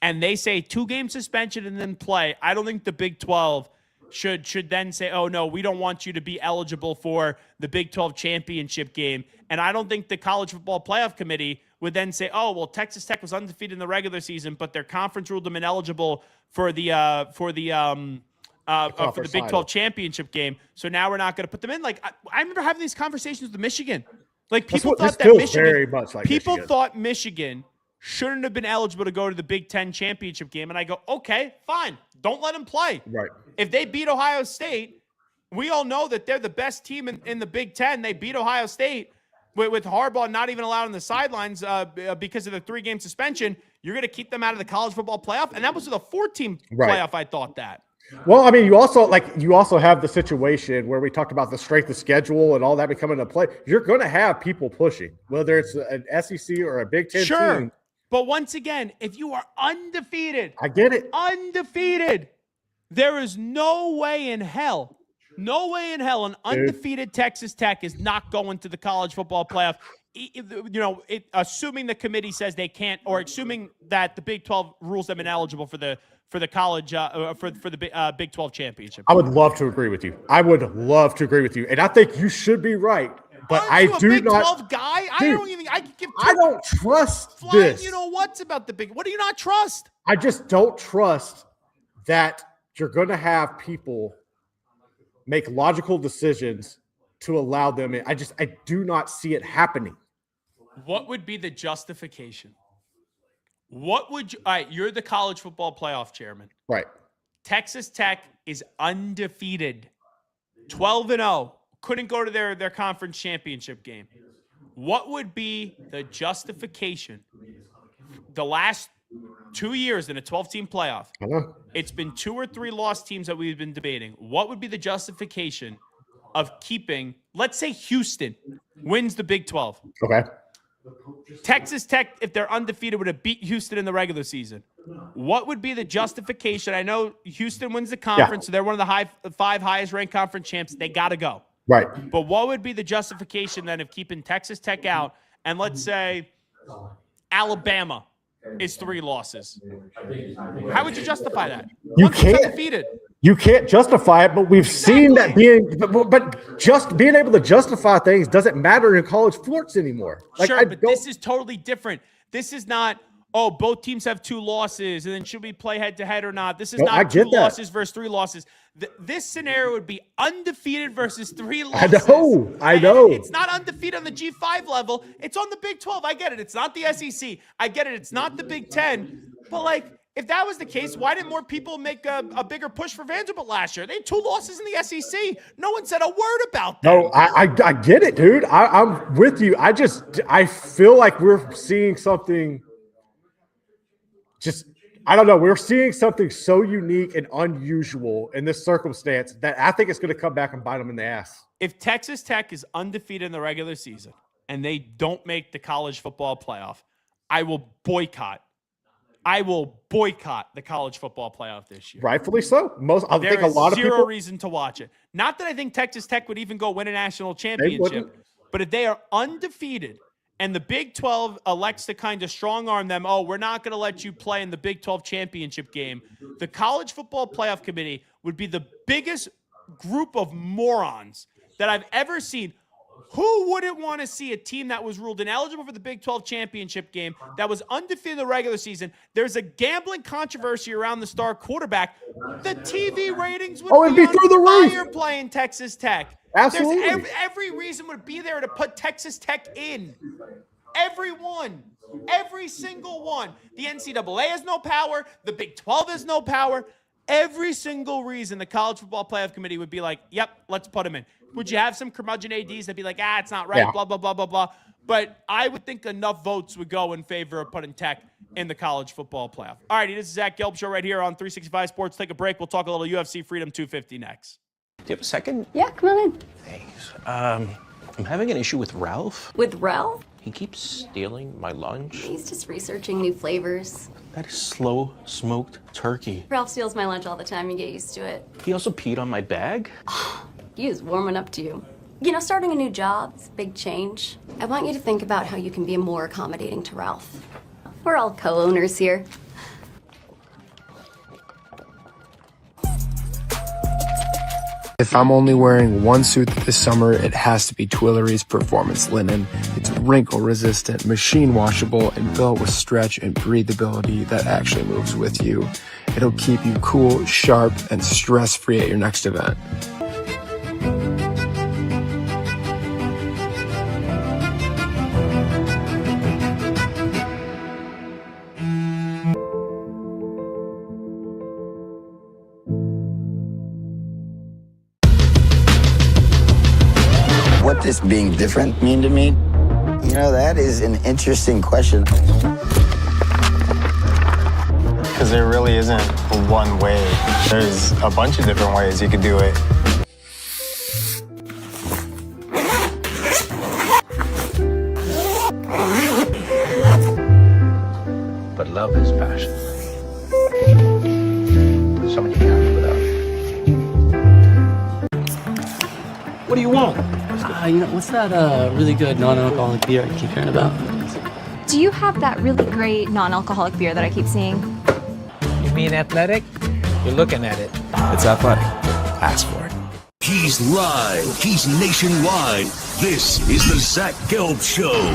and they say 2-game suspension and then play, I don't think the Big 12 should then say, oh, no, we don't want you to be eligible for the Big 12 championship game. And I don't think the College Football Playoff Committee would then say, oh, well, Texas Tech was undefeated in the regular season, but their conference ruled them ineligible for the Big 12 championship game. So now we're not going to put them in. Like, I remember having these conversations with Michigan. Like, people thought that Michigan shouldn't have been eligible to go to the Big 10 championship game. And I go, okay, fine. Don't let them play. Right. If they beat Ohio State, We all know that they're the best team in the Big Ten. They beat Ohio State with Harbaugh not even allowed on the sidelines because of the 3-game suspension. You're going to keep them out of the college football playoff? And that was with a 4-team playoff, I thought that. Well, I mean, you also have the situation where we talked about the strength of schedule and all that becoming a play. You're going to have people pushing, whether it's an SEC or a Big Ten team. But once again, if you are undefeated, I get it. Undefeated, there is no way in hell an undefeated Texas Tech is not going to the college football playoff. Assuming the committee says they can't, or assuming that the Big 12 rules them ineligible for the college for the Big 12 championship. I would love to agree with you. And I think you should be right. But I do Big not. 12 guy? Dude, I can give. I don't trust this. You know what's about the Big? What do you not trust? I just don't trust that you're going to have people make logical decisions to allow them in. I do not see it happening. What would be the justification? What would you? All right, you're the college football playoff chairman. Right. Texas Tech is undefeated, 12-0. Couldn't go to their conference championship game. What would be the justification? The last 2 years in a 12-team playoff, it's been 2 or 3 lost teams that we've been debating. What would be the justification of keeping, let's say Houston wins the Big 12. Okay. Texas Tech, if they're undefeated, would have beat Houston in the regular season. What would be the justification? I know Houston wins the conference, so they're one of the 5 highest-ranked conference champs. They got to go. Right. But what would be the justification then of keeping Texas Tech out? And let's say Alabama is 3 losses. How would you justify that? You can't. Undefeated. You can't justify it, but we've seen that but just being able to justify things doesn't matter in college sports anymore. But this is totally different. This is not, both teams have 2 losses, and then should we play head-to-head or not? This is not 2 losses versus 3 losses. This scenario would be undefeated versus 3 losses. I know. It's not undefeated on the G5 level. It's on the Big 12. I get it. It's not the SEC. I get it. It's not the Big 10. But, if that was the case, why didn't more people make a bigger push for Vanderbilt last year? They had 2 losses in the SEC. No one said a word about that. No, I get it, dude. I'm with you. I feel like we're seeing something I don't know. We're seeing something so unique and unusual in this circumstance that I think it's going to come back and bite them in the ass. If Texas Tech is undefeated in the regular season and they don't make the college football playoff, I will boycott the college football playoff this year. Rightfully so. I think a lot of people. Zero reason to watch it. Not that I think Texas Tech would even go win a national championship, but if they are undefeated and the Big 12 elects to kind of strong arm them, we're not going to let you play in the Big 12 championship game, the college football playoff committee would be the biggest group of morons that I've ever seen. Who wouldn't want to see a team that was ruled ineligible for the Big 12 championship game, that was undefeated in the regular season? There's a gambling controversy around the star quarterback. The TV ratings would be through the roof playing Texas Tech. Absolutely. Every reason would be there to put Texas Tech in. Every single one. The NCAA has no power. The Big 12 has no power. Every single reason the college football playoff committee would be like, yep, let's put them in. Would you have some curmudgeon ADs that'd be like, it's not right, blah, blah, blah, blah, blah. But I would think enough votes would go in favor of putting Tech in the college football playoff. All righty, this is Zach Gelb Show right here on 365 Sports. Take a break. We'll talk a little UFC Freedom 250 next. Do you have a second? Yeah, come on in. Thanks. I'm having an issue with Ralph. With Ralph? He keeps stealing my lunch. He's just researching new flavors. That is slow smoked turkey. Ralph steals my lunch all the time. You get used to it. He also peed on my bag. He is warming up to you. You know, starting a new job, it's a big change. I want you to think about how you can be more accommodating to Ralph. We're all co-owners here. If I'm only wearing one suit this summer, it has to be Tuileries Performance Linen. It's wrinkle resistant, machine washable, and built with stretch and breathability that actually moves with you. It'll keep you cool, sharp, and stress-free at your next event. what this being different mean to me? You know, that is an interesting question. Because there really isn't one way. There's a bunch of different ways you could do it. But love is passion. Something you can't live without. What do you want? What's that really good non-alcoholic beer you keep hearing about? Do you have that really great non-alcoholic beer that I keep seeing? You mean athletic? You're looking at it. It's athletic. Ask for it. He's live. He's nationwide. This is the Zach Gelb Show.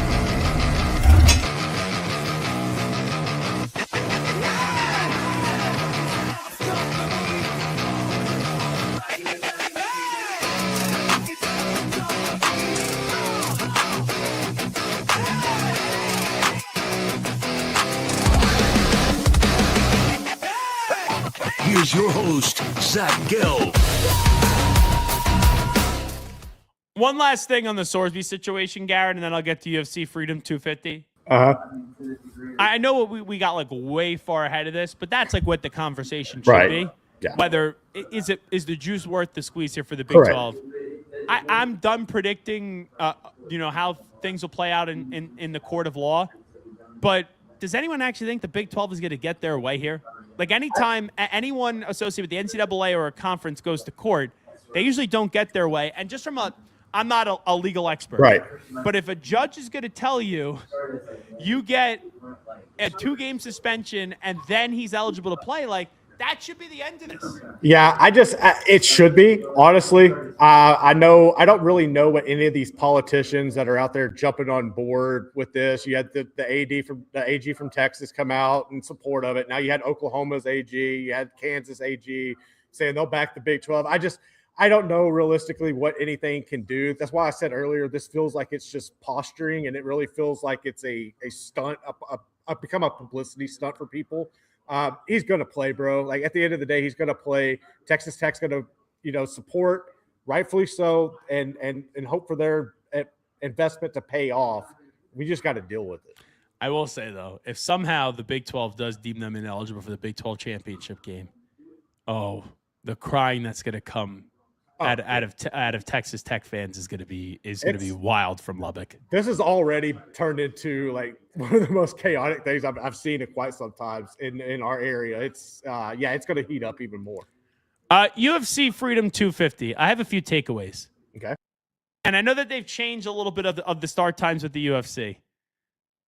Here's your host, Zach Gelb. One last thing on the Sorsby situation, Garrett, and then I'll get to UFC Freedom 250. I know we got like way far ahead of this, but that's like what the conversation should be. Yeah. Whether is the juice worth the squeeze here for the Big 12? I'm done predicting, how things will play out in the court of law. But does anyone actually think the Big 12 is going to get their way here? Like anytime anyone associated with the NCAA or a conference goes to court, they usually don't get their way. And just I'm not a legal expert. Right. But if a judge is going to tell you get a 2-game suspension and then he's eligible to play, like that should be the end of this. Yeah, it should be, honestly. I don't really know what any of these politicians that are out there jumping on board with this. You had the AG from Texas come out in support of it. Now you had Oklahoma's AG, you had Kansas AG saying they'll back the Big 12. I don't know realistically what anything can do. That's why I said earlier, this feels like it's just posturing, and it really feels like it's a stunt, become a publicity stunt for people. He's going to play, bro. Like at the end of the day, he's going to play. Texas Tech's going to, support, rightfully so, and hope for their investment to pay off. We just got to deal with it. I will say though, if somehow the Big 12 does deem them ineligible for the Big 12 championship game, the crying that's going to come out of Texas Tech fans is going to be wild from Lubbock. This has already turned into like one of the most chaotic things I've seen in quite some times in our area. It's it's going to heat up even more. UFC Freedom 250. I have a few takeaways. Okay. And I know that they've changed a little bit of the start times with the UFC.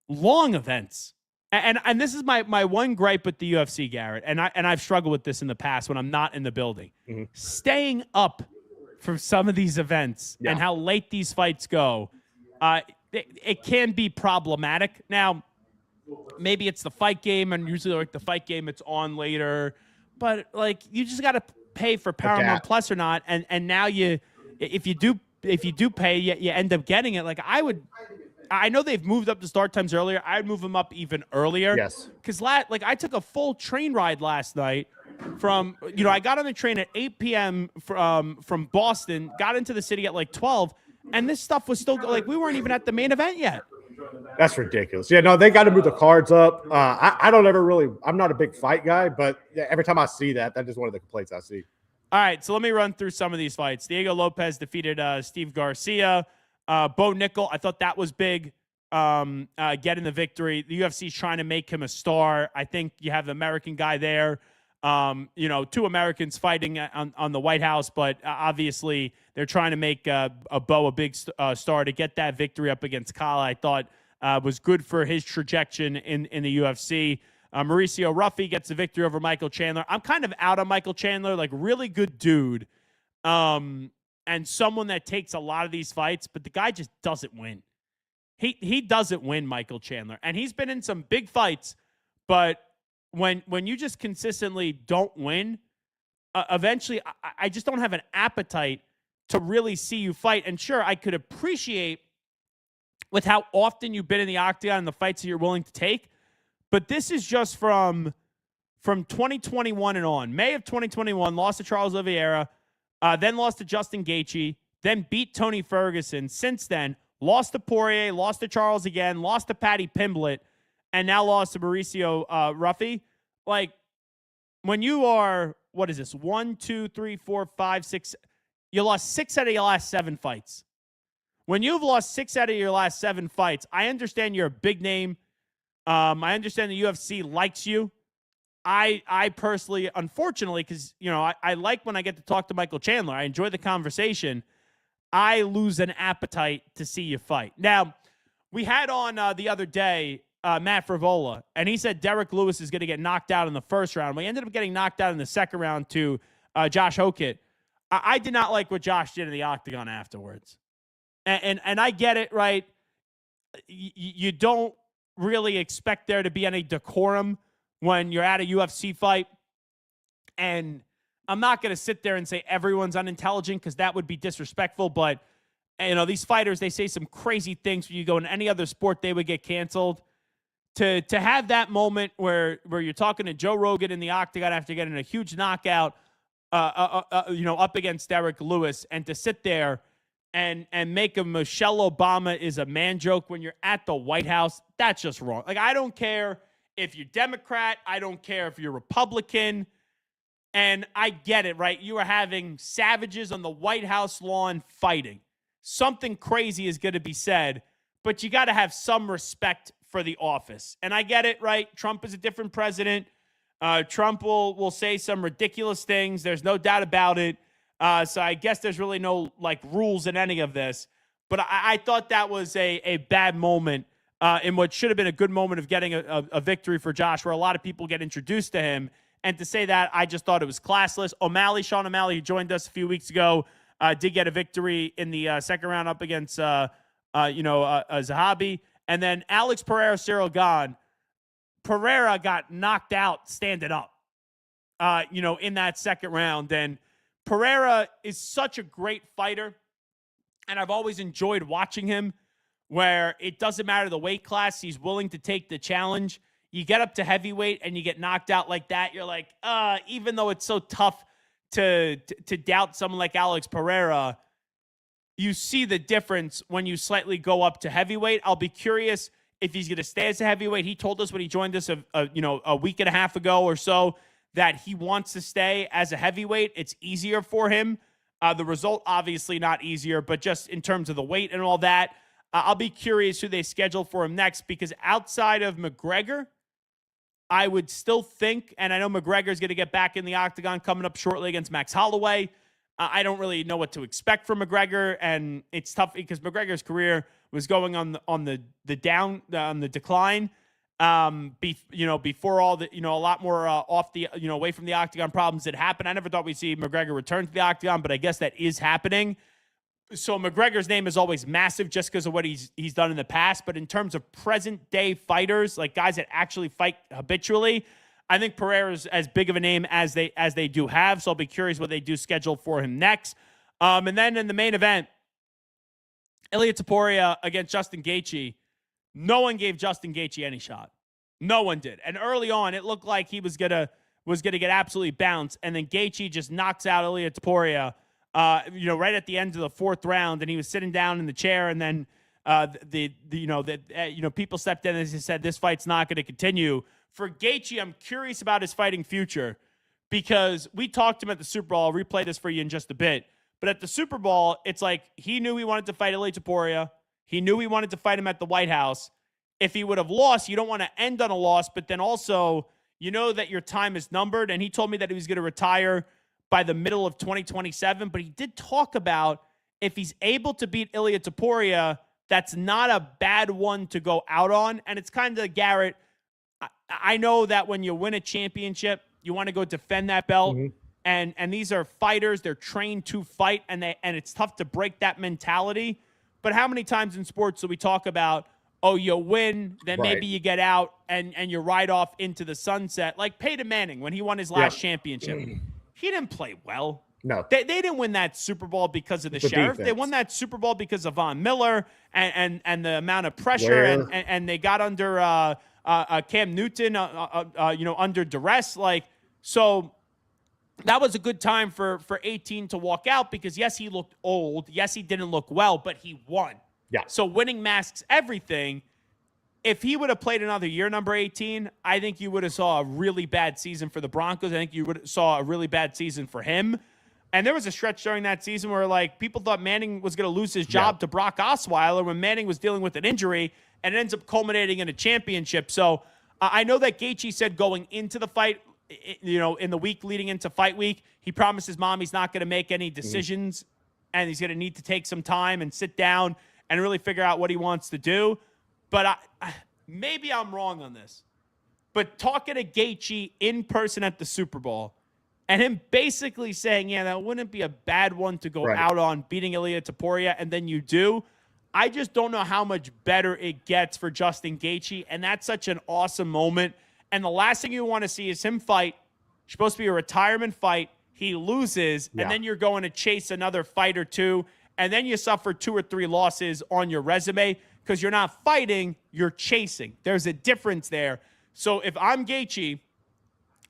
Long events. And this is my one gripe with the UFC, Garrett. And I've struggled with this in the past when I'm not in the building. Mm-hmm. Staying up for some of these events and how late these fights go, it can be problematic. Now, maybe it's the fight game, and usually like the fight game, it's on later. But like you just got to pay for Paramount Plus or not. And now if you do pay, you end up getting it. Like I know they've moved up the start times earlier. I'd move them up even earlier. Yes. Because I took a full train ride last night from, I got on the train at 8 p.m. from Boston, got into the city at like 12, and this stuff was still, like, we weren't even at the main event yet. That's ridiculous. Yeah, no, they got to move the cards up. I don't ever really, I'm not a big fight guy, but every time I see that is one of the complaints I see. All right, so let me run through some of these fights. Diego Lopez defeated Steve Garcia. Bo Nickel, I thought that was big, getting the victory. The UFC's trying to make him a star. I think you have the American guy there. 2 Americans fighting on the White House, but obviously they're trying to make Bo a big star to get that victory up against Kala. I thought was good for his trajectory in the UFC. Mauricio Ruffy gets the victory over Michael Chandler. I'm kind of out on Michael Chandler, like really good dude. And someone that takes a lot of these fights, but the guy just doesn't win. He doesn't win, Michael Chandler. And he's been in some big fights, but when you just consistently don't win, eventually I just don't have an appetite to really see you fight. And sure, I could appreciate with how often you've been in the octagon and the fights that you're willing to take, but this is just from 2021 and on. May of 2021, lost to Charles Oliveira, then lost to Justin Gaethje, then beat Tony Ferguson. Since then, lost to Poirier, lost to Charles again, lost to Paddy Pimblett, and now lost to Mauricio Ruffy. Like, when you are, what is this, 1, 2, 3, 4, 5, 6, you lost 6 out of your last 7 fights. When you've lost 6 out of your last 7 fights, I understand you're a big name. I understand the UFC likes you. I personally, unfortunately, because, you know, I like when I get to talk to Michael Chandler. I enjoy the conversation. I lose an appetite to see you fight. Now, we had on the other day Matt Frivola, and he said Derek Lewis is going to get knocked out in the first round. We ended up getting knocked out in the second round to Josh Hokett. I did not like what Josh did in the octagon afterwards. And I get it, right? You don't really expect there to be any decorum when you're at a UFC fight. And I'm not going to sit there and say everyone's unintelligent because that would be disrespectful. But, you know, these fighters, they say some crazy things. When you go in any other sport, they would get canceled. To have that moment where you're talking to Joe Rogan in the octagon after getting a huge knockout, up against Derek Lewis, and to sit there and make a Michelle Obama is a man joke when you're at the White House, that's just wrong. Like, I don't care if you're Democrat, I don't care if you're Republican, and I get it, right? You are having savages on the White House lawn fighting. Something crazy is going to be said, but you got to have some respect for the office. And I get it, right? Trump is a different president. Trump will say some ridiculous things. There's no doubt about it. So I guess there's really no rules in any of this. But I thought that was a bad moment in what should have been a good moment of getting a victory for Josh, where a lot of people get introduced to him. And to say that, I just thought it was classless. Sean O'Malley, who joined us a few weeks ago, did get a victory in the second round up against Zahabi. And then Alex Pereira, Cyril Gane. Pereira got knocked out standing up, in that second round. And Pereira is such a great fighter, and I've always enjoyed watching him, where it doesn't matter the weight class. He's willing to take the challenge. You get up to heavyweight and you get knocked out like that, you're like, even though it's so tough to doubt someone like Alex Pereira, you see the difference when you slightly go up to heavyweight. I'll be curious if he's going to stay as a heavyweight. He told us when he joined us a week and a half ago or so that he wants to stay as a heavyweight. It's easier for him. The result, obviously not easier, but just in terms of the weight and all that, I'll be curious who they schedule for him next, because outside of McGregor, I would still think, and I know McGregor's going to get back in the octagon coming up shortly against Max Holloway. I don't really know what to expect from McGregor, and it's tough because McGregor's career was going on the decline. Before all the, a lot more off the, away from the octagon problems that happened. I never thought we'd see McGregor return to the octagon, but I guess that is happening. So McGregor's name is always massive just because of what he's done in the past. But in terms of present day fighters, like guys that actually fight habitually, I think Pereira's as big of a name as they do have. So I'll be curious what they do schedule for him next. And then in the main event, Ilia Topuria against Justin Gaethje. No one gave Justin Gaethje any shot. No one did. And early on, it looked like he was gonna get absolutely bounced. And then Gaethje just knocks out Ilia Topuria, right at the end of the fourth round. And he was sitting down in the chair. And then people stepped in and said, this fight's not going to continue. For Gaethje, I'm curious about his fighting future, because we talked to him at the Super Bowl. I'll replay this for you in just a bit. But at the Super Bowl, it's like he knew he wanted to fight Ilia Topuria. He knew he wanted to fight him at the White House. If he would have lost, you don't want to end on a loss, but then also, you know that your time is numbered. And he told me that he was going to retire by the middle of 2027. But he did talk about if he's able to beat Ilia Topuria, that's not a bad one to go out on. And it's kind of, Garrett, I know that when you win a championship, you want to go defend that belt. Mm-hmm. And these are fighters. They're trained to fight, and it's tough to break that mentality. But how many times in sports do we talk about, oh, you win, then maybe you get out and you ride off into the sunset? Like Peyton Manning, when he won his last championship, he didn't play well. No. They didn't win that Super Bowl because of the sheriff. Defense. They won that Super Bowl because of Von Miller and the amount of pressure, and they got under Cam Newton, under duress. So that was a good time for 18 to walk out because, yes, he looked old. Yes, he didn't look well, but he won. Yeah. So winning masks everything. If he would have played another year, number 18, I think you would have saw a really bad season for the Broncos. I think you would have saw a really bad season for him. And there was a stretch during that season where, like, people thought Manning was going to lose his job to Brock Osweiler when Manning was dealing with an injury, and it ends up culminating in a championship. So I know that Gaethje said going into the fight, you know, in the week leading into fight week, he promised his mom he's not going to make any decisions, and he's going to need to take some time and sit down and really figure out what he wants to do. But maybe I'm wrong on this. But talking to Gaethje in person at the Super Bowl and him basically saying, yeah, that wouldn't be a bad one to go out on, beating Ilia Topuria, and then you do. I just don't know how much better it gets for Justin Gaethje, and that's such an awesome moment. And the last thing you want to see is him fight. It's supposed to be a retirement fight. He loses, and then you're going to chase another fight or two, and then you suffer 2 or 3 losses on your resume because you're not fighting, you're chasing. There's a difference there. So if I'm Gaethje,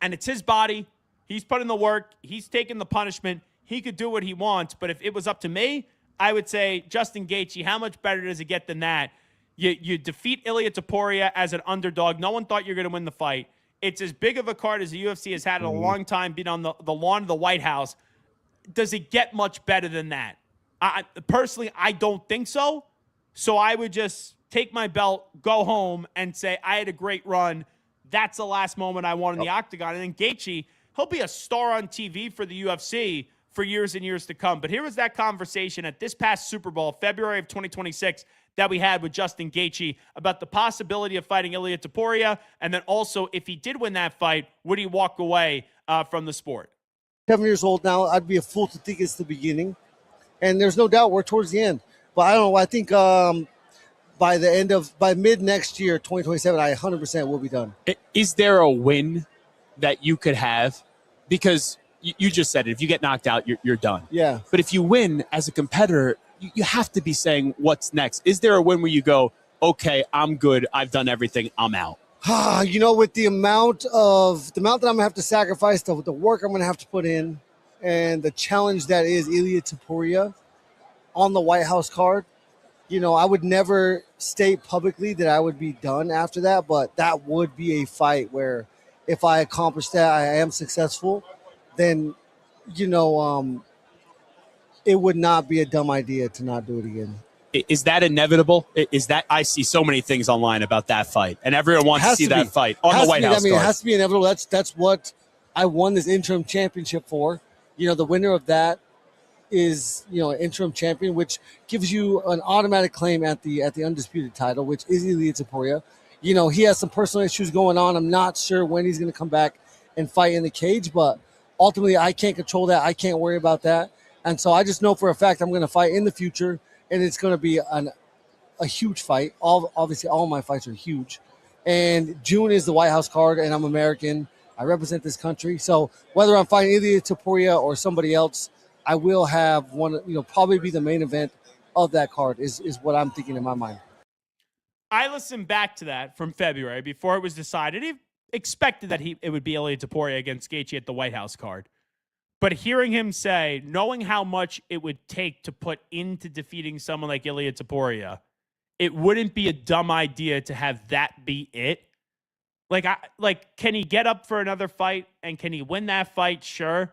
and it's his body, he's put in the work, he's taking the punishment, he could do what he wants. But if it was up to me, I would say, Justin Gaethje, how much better does it get than that? You defeat Ilia Topuria as an underdog. No one thought you were going to win the fight. It's as big of a card as the UFC has had in a long time, being on the lawn of the White House. Does it get much better than that? Personally, I don't think so. So I would just take my belt, go home, and say, I had a great run. That's the last moment I won in the octagon. And then Gaethje, he'll be a star on TV for the UFC for years and years to come. But here was that conversation at this past Super Bowl, February of 2026, that we had with Justin Gaethje about the possibility of fighting Ilia Topuria, and then also, if he did win that fight, would he walk away from the sport? 7 years old now. I'd be a fool to think it's the beginning. And there's no doubt we're towards the end. But I don't know. I think by mid next year, 2027, I 100% will be done. Is there a win that you could have? Because you just said it. If you get knocked out, you're done. Yeah. But if you win as a competitor, you have to be saying, what's next? Is there a win where you go, okay, I'm good, I've done everything, I'm out? You know, with the amount that I'm going to have to sacrifice, the work I'm going to have to put in, and the challenge that is Ilia Topuria on the White House card, you know, I would never state publicly that I would be done after that, but that would be a fight where if I accomplish that, I am successful, then, you know, it would not be a dumb idea to not do it again. Is that inevitable? Is that, I see so many things online about that fight, and everyone wants to see that fight on the White House card. It has to be inevitable. That's what I won this interim championship for. You know, the winner of that is, you know, an interim champion, which gives you an automatic claim at the undisputed title, which is Ilia Topuria. You know, he has some personal issues going on. I'm not sure when he's going to come back and fight in the cage, but ultimately I can't control that. I can't worry about that. And so I just know for a fact I'm going to fight in the future, and it's going to be a huge fight. Obviously, all my fights are huge. And June is the White House card, and I'm American. I represent this country. So whether I'm fighting Ilia Topuria or somebody else, I will have one, you know, probably be the main event of that card is what I'm thinking in my mind. I listened back to that from February before it was decided. He expected that it would be Ilia Topuria against Gaethje at the White House card. But hearing him say, knowing how much it would take to put into defeating someone like Ilia Topuria, it wouldn't be a dumb idea to have that be it. Can he get up for another fight and can he win that fight? Sure.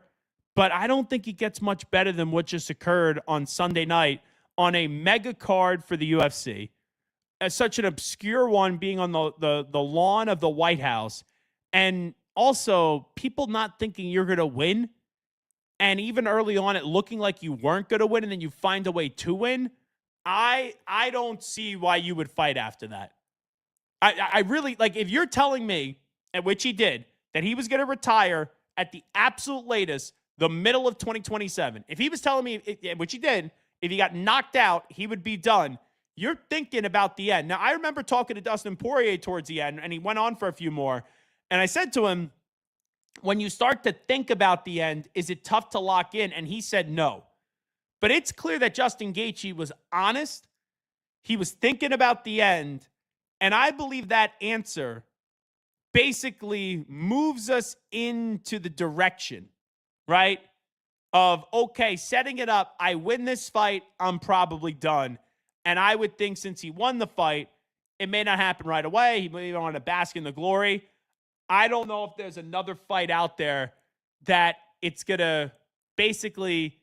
But I don't think he gets much better than what just occurred on Sunday night on a mega card for the UFC. As such an obscure one, being on the lawn of the White House, and also people not thinking you're going to win. And even early on, it looking like you weren't going to win, and then you find a way to win. I don't see why you would fight after that. I really, like, if you're telling me, at which he did, that he was going to retire at the absolute latest, the middle of 2027. If he was telling me, which he did, if he got knocked out, he would be done. You're thinking about the end. Now, I remember talking to Dustin Poirier towards the end, and he went on for a few more. And I said to him, when you start to think about the end, is it tough to lock in? And he said no. But it's clear that Justin Gaethje was honest. He was thinking about the end. And I believe that answer basically moves us into the direction, right? Of, okay, setting it up, I win this fight, I'm probably done. And I would think since he won the fight, it may not happen right away. He may want to bask in the glory. I don't know if there's another fight out there that it's going to basically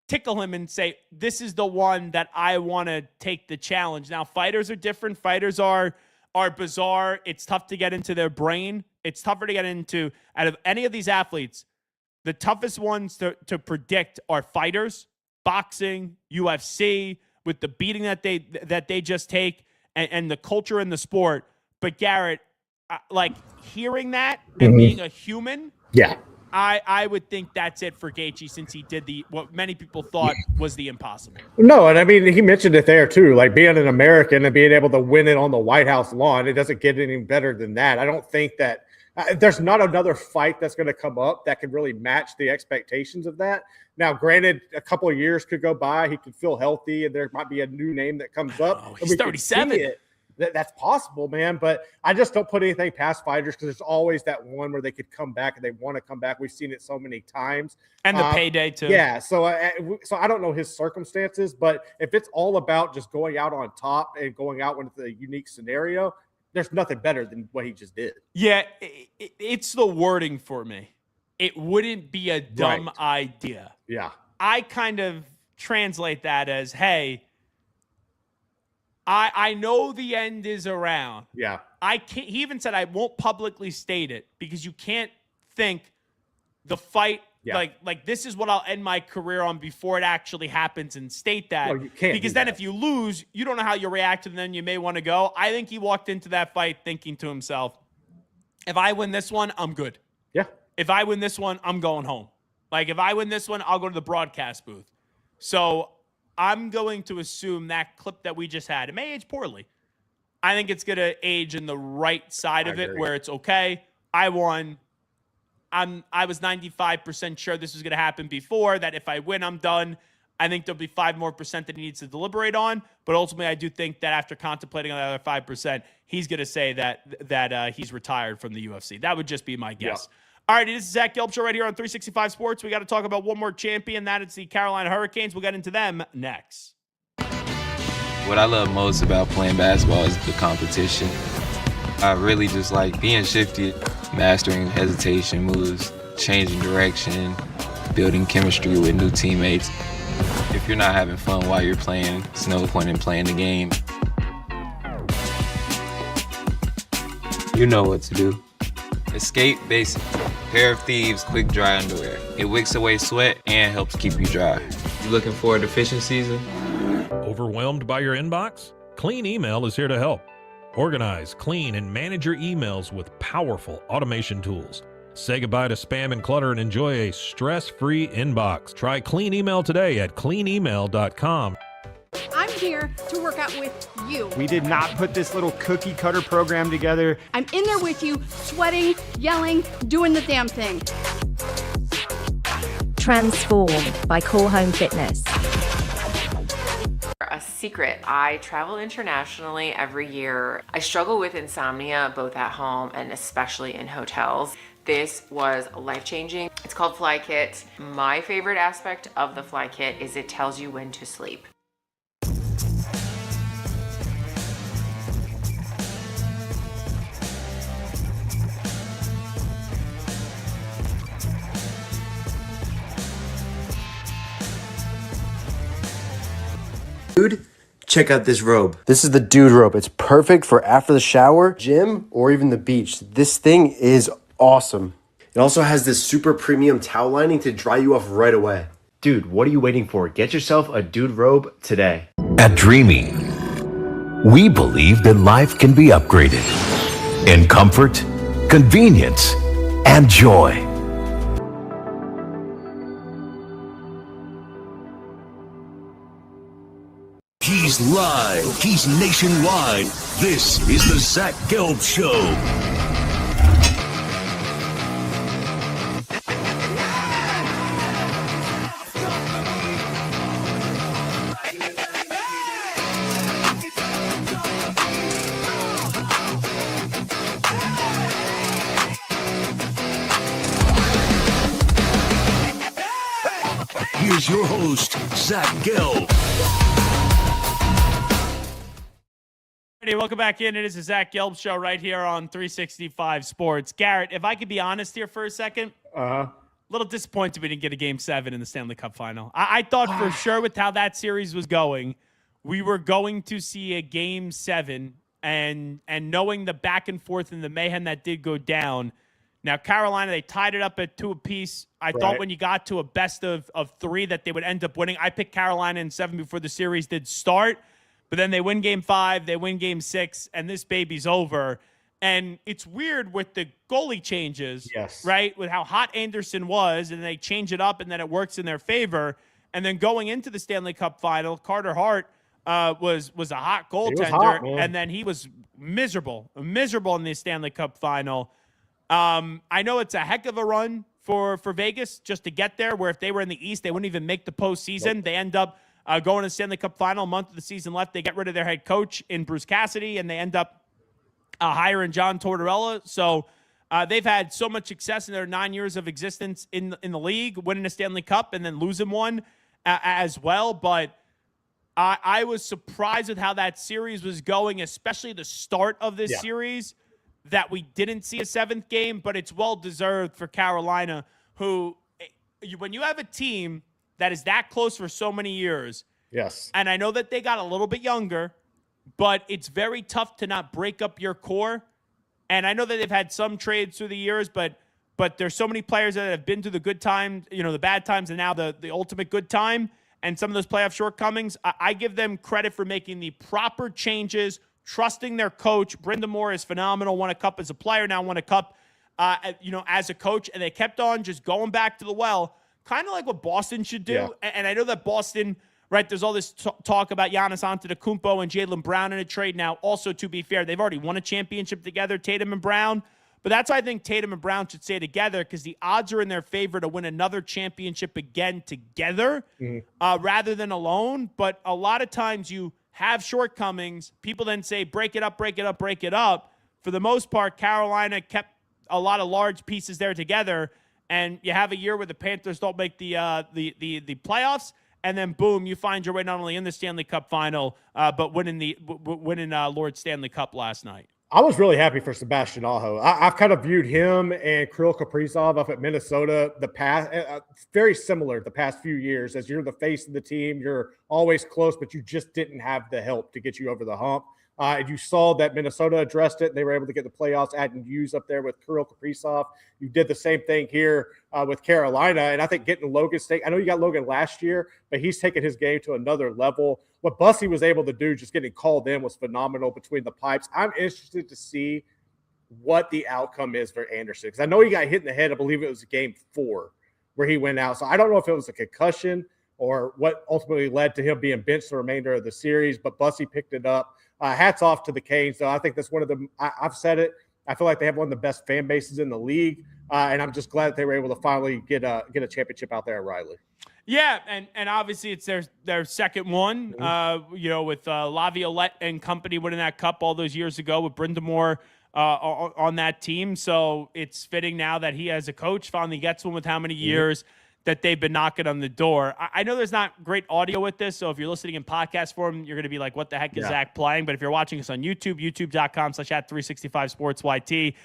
tickle him and say, this is the one that I want to take the challenge. Now, fighters are different. Fighters are bizarre. It's tough to get into their brain. It's tougher to get into, out of any of these athletes, the toughest ones to predict are fighters, boxing, UFC, with the beating that they just take and the culture in the sport. But Garrett, like hearing that and being a human, yeah, I would think that's it for Gaethje, since he did what many people thought was the impossible. No, and I mean, he mentioned it there too, like being an American and being able to win it on the White House lawn. It doesn't get any better than that. I don't think that there's not another fight that's going to come up that can really match the expectations of that. Now, granted, a couple of years could go by. He could feel healthy, and there might be a new name that comes up. Oh, he's 37. That's possible, man. But I just don't put anything past fighters, because there's always that one where they could come back and they want to come back. We've seen it so many times. And the payday, too. Yeah. So I don't know his circumstances, but if it's all about just going out on top and going out with a unique scenario, there's nothing better than what he just did. Yeah, it's the wording for me. It wouldn't be a dumb idea. Yeah. I kind of translate that as, hey, I know the end is around. Yeah. He even said I won't publicly state it, because you can't think the fight, like this is what I'll end my career on before it actually happens and state that. Well, you can't, because then if you lose, you don't know how you react, and then you may want to go. I think he walked into that fight thinking to himself, if I win this one, I'm good. Yeah. If I win this one, I'm going home. Like, if I win this one, I'll go to the broadcast booth. So I'm going to assume that clip that we just had, it may age poorly. I think it's going to age in the right side of it, where it's okay. I won. I was 95% sure this was going to happen before, that if I win, I'm done. I think there'll be 5% more that he needs to deliberate on. But ultimately, I do think that after contemplating on the other 5%, he's going to say that he's retired from the UFC. That would just be my guess. Yeah. All right, this is Zach Gelb Show right here on 365 Sports. We got to talk about one more champion. That is the Carolina Hurricanes. We'll get into them next. What I love most about playing basketball is the competition. I really just like being shifty, mastering hesitation moves, changing direction, building chemistry with new teammates. If you're not having fun while you're playing, there's no point in playing the game. You know what to do. Escape Basic. Pair of Thieves quick dry underwear. It wicks away sweat and helps keep you dry. You looking forward to fishing season? Overwhelmed by your inbox? Clean Email is here to help. Organize, clean, and manage your emails with powerful automation tools. Say goodbye to spam and clutter and enjoy a stress-free inbox. Try Clean Email today at cleanemail.com. I'm here to work out with you. We did not put this little cookie cutter program together. I'm in there with you, sweating, yelling, doing the damn thing. Transform by Core Home Fitness. A secret, I travel internationally every year. I struggle with insomnia both at home and especially in hotels. This was life-changing. It's called Fly Kit. My favorite aspect of the Fly Kit is it tells you when to sleep. Dude, check out this robe. This is the dude robe. It's perfect for after the shower, gym, or even the beach. This thing is awesome. It also has this super premium towel lining to dry you off right away. Dude, what are you waiting for? Get yourself a dude robe today. At Dreamy, we believe that life can be upgraded in comfort, convenience, and joy. He's live. He's nationwide. This is the Zach Gelb Show. Here's your host, Zach Gelb. Hey, welcome back in. It is the Zach Gelb Show right here on 365 Sports. Garrett, if I could be honest here for a second, a little disappointed we didn't get a Game 7 in the Stanley Cup Final. I thought for sure with how that series was going, we were going to see a Game 7, and knowing the back and forth and the mayhem that did go down. Now, Carolina, they tied it up at 2 apiece. I thought when you got to a best of 3 that they would end up winning. I picked Carolina in 7 before the series did start. But then they win Game 5, they win Game 6, and this baby's over. And it's weird with the goalie changes, right? With how hot Anderson was, and they change it up, and then it works in their favor. And then going into the Stanley Cup Final, Carter Hart was a hot goaltender, and then he was miserable in the Stanley Cup Final. I know it's a heck of a run for Vegas just to get there, where if they were in the East, they wouldn't even make the postseason. They end up going to the Stanley Cup Final, a month of the season left. They get rid of their head coach in Bruce Cassidy, and they end up hiring John Tortorella. So they've had so much success in their 9 years of existence in the league, winning a Stanley Cup and then losing one as well. But I was surprised with how that series was going, especially the start of this series, that we didn't see a 7th game. But it's well-deserved for Carolina, who, when you have a team that is that close for so many years. Yes. And I know that they got a little bit younger, but it's very tough to not break up your core. And I know that they've had some trades through the years, but there's so many players that have been through the good times, the bad times, and now the ultimate good time, and some of those playoff shortcomings. I give them credit for making the proper changes, trusting their coach. Brendan Moore is phenomenal, won a cup as a player, now won a cup as a coach, and they kept on just going back to the well. Kind of like what Boston should do. Yeah. And I know that Boston, right, there's all this talk about Giannis Antetokounmpo and Jaylen Brown in a trade now. Also, to be fair, they've already won a championship together, Tatum and Brown. But that's why I think Tatum and Brown should stay together, because the odds are in their favor to win another championship again together rather than alone. But a lot of times you have shortcomings. People then say, break it up, break it up, break it up. For the most part, Carolina kept a lot of large pieces there together. And you have a year where the Panthers don't make the playoffs, and then boom, you find your way not only in the Stanley Cup Final, but winning Lord Stanley Cup last night. I was really happy for Sebastian Aho. I've kind of viewed him and Kirill Kaprizov up at Minnesota very similar the past few years. As you're the face of the team, you're always close, but you just didn't have the help to get you over the hump. And you saw that Minnesota addressed it. They were able to get the playoffs, adding Hughes up there with Kirill Kaprizov. You did the same thing here with Carolina. And I think getting Logan State, I know you got Logan last year, but he's taken his game to another level. What Bussy was able to do, just getting called in, was phenomenal between the pipes. I'm interested to see what the outcome is for Anderson, because I know he got hit in the head. I believe it was Game 4 where he went out. So I don't know if it was a concussion or what ultimately led to him being benched the remainder of the series, but Bussy picked it up. Hats off to the Canes, though. I think that's one of the – I've said it. I feel like they have one of the best fan bases in the league, and I'm just glad that they were able to finally get a championship out there at Riley. Yeah, and obviously it's their second one, with Laviolette and company winning that cup all those years ago with Brendan Moore on that team. So it's fitting now that he, as a coach, finally gets one with how many years that they've been knocking on the door. I know there's not great audio with this, so if you're listening in podcast form, you're going to be like, what the heck is Zach playing? But if you're watching us on YouTube, youtube.com/@365sportsyt,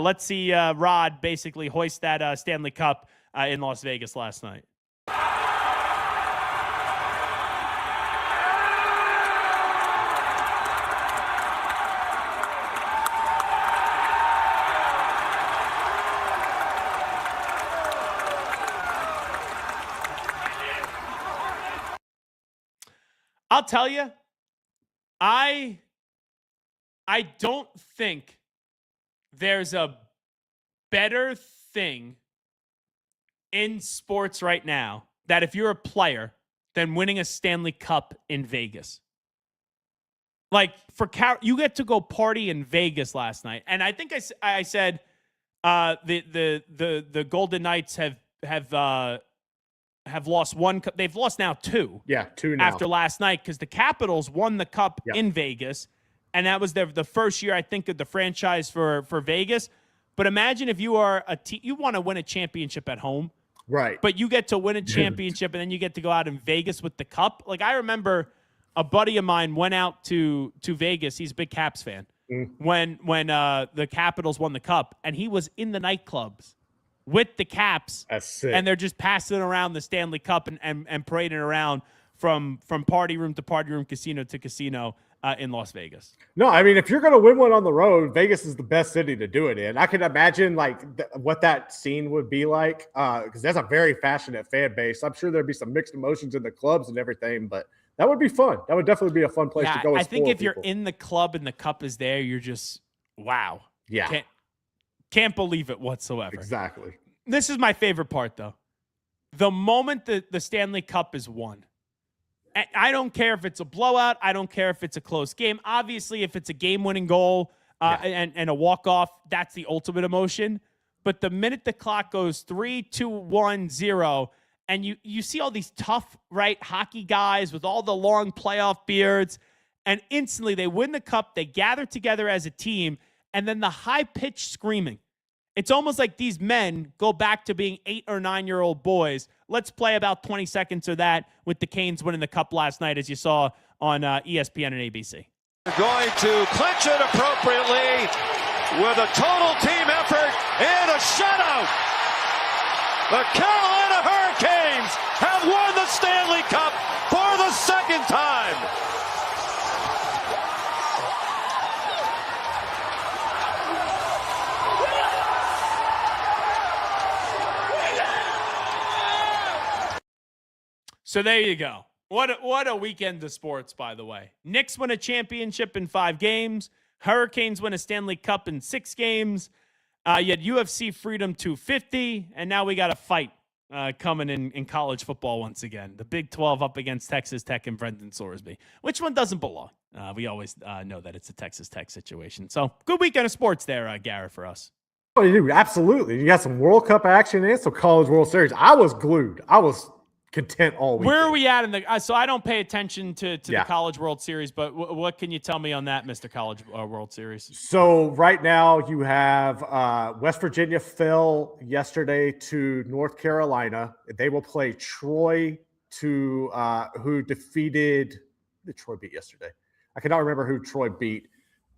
let's see Rod basically hoist that Stanley Cup in Las Vegas last night. I'll tell you, I don't think there's a better thing in sports right now that if you're a player than winning a Stanley Cup in Vegas. Like you get to go party in Vegas last night, and I think I said the Golden Knights have lost one cup. They've lost now two. Yeah, two now. After last night, because the Capitals won the cup in Vegas, and that was the first year, I think, of the franchise for Vegas. But imagine if you are a team, you want to win a championship at home. Right. But you get to win a championship, and then you get to go out in Vegas with the cup. Like, I remember a buddy of mine went out to Vegas. He's a big Caps fan. When the Capitals won the cup, and he was in the nightclubs with the Caps. That's sick. And they're just passing around the Stanley Cup and parading around from party room to party room, casino to casino in Las Vegas. No, I mean, if you're going to win one on the road, Vegas is the best city to do it in. I can imagine what that scene would be like, because that's a very passionate fan base. I'm sure there'd be some mixed emotions in the clubs and everything, but that would be fun. That would definitely be a fun place to go. I think if you're in the club and the cup is there, you're just, wow. Yeah. Can't believe it whatsoever. Exactly. This is my favorite part, though. The moment the Stanley Cup is won, I don't care if it's a blowout. I don't care if it's a close game. Obviously, if it's a game-winning goal and a walk-off, that's the ultimate emotion. But the minute the clock goes 3, 2, 1, 0, and you see all these tough, hockey guys with all the long playoff beards, and instantly they win the cup, they gather together as a team, and then the high-pitched screaming. It's almost like these men go back to being 8 or 9-year-old boys. Let's play about 20 seconds of that with the Canes winning the cup last night, as you saw on ESPN and ABC. They're going to clinch it appropriately with a total team effort and a shutout. The Carolina Hurricanes have won the Stanley Cup for the second time. So there you go. What a weekend of sports, by the way. Knicks win a championship in 5 games. Hurricanes win a Stanley Cup in 6 games. You had UFC Freedom 250, and now we got a fight coming in college football once again. The Big 12 up against Texas Tech and Brendan Sorsby. Which one doesn't belong? We always know that it's a Texas Tech situation. So good weekend of sports there, Garrett, for us. Oh, you do. Absolutely. You got some World Cup action and some College World Series. I was glued. I was content all week. Where are we at in the so I don't pay attention to the College World Series, but what can you tell me on that, Mr. College World Series? So right now you have West Virginia fell yesterday to North Carolina. They will play Troy who defeated Troy beat yesterday. I cannot remember who Troy beat.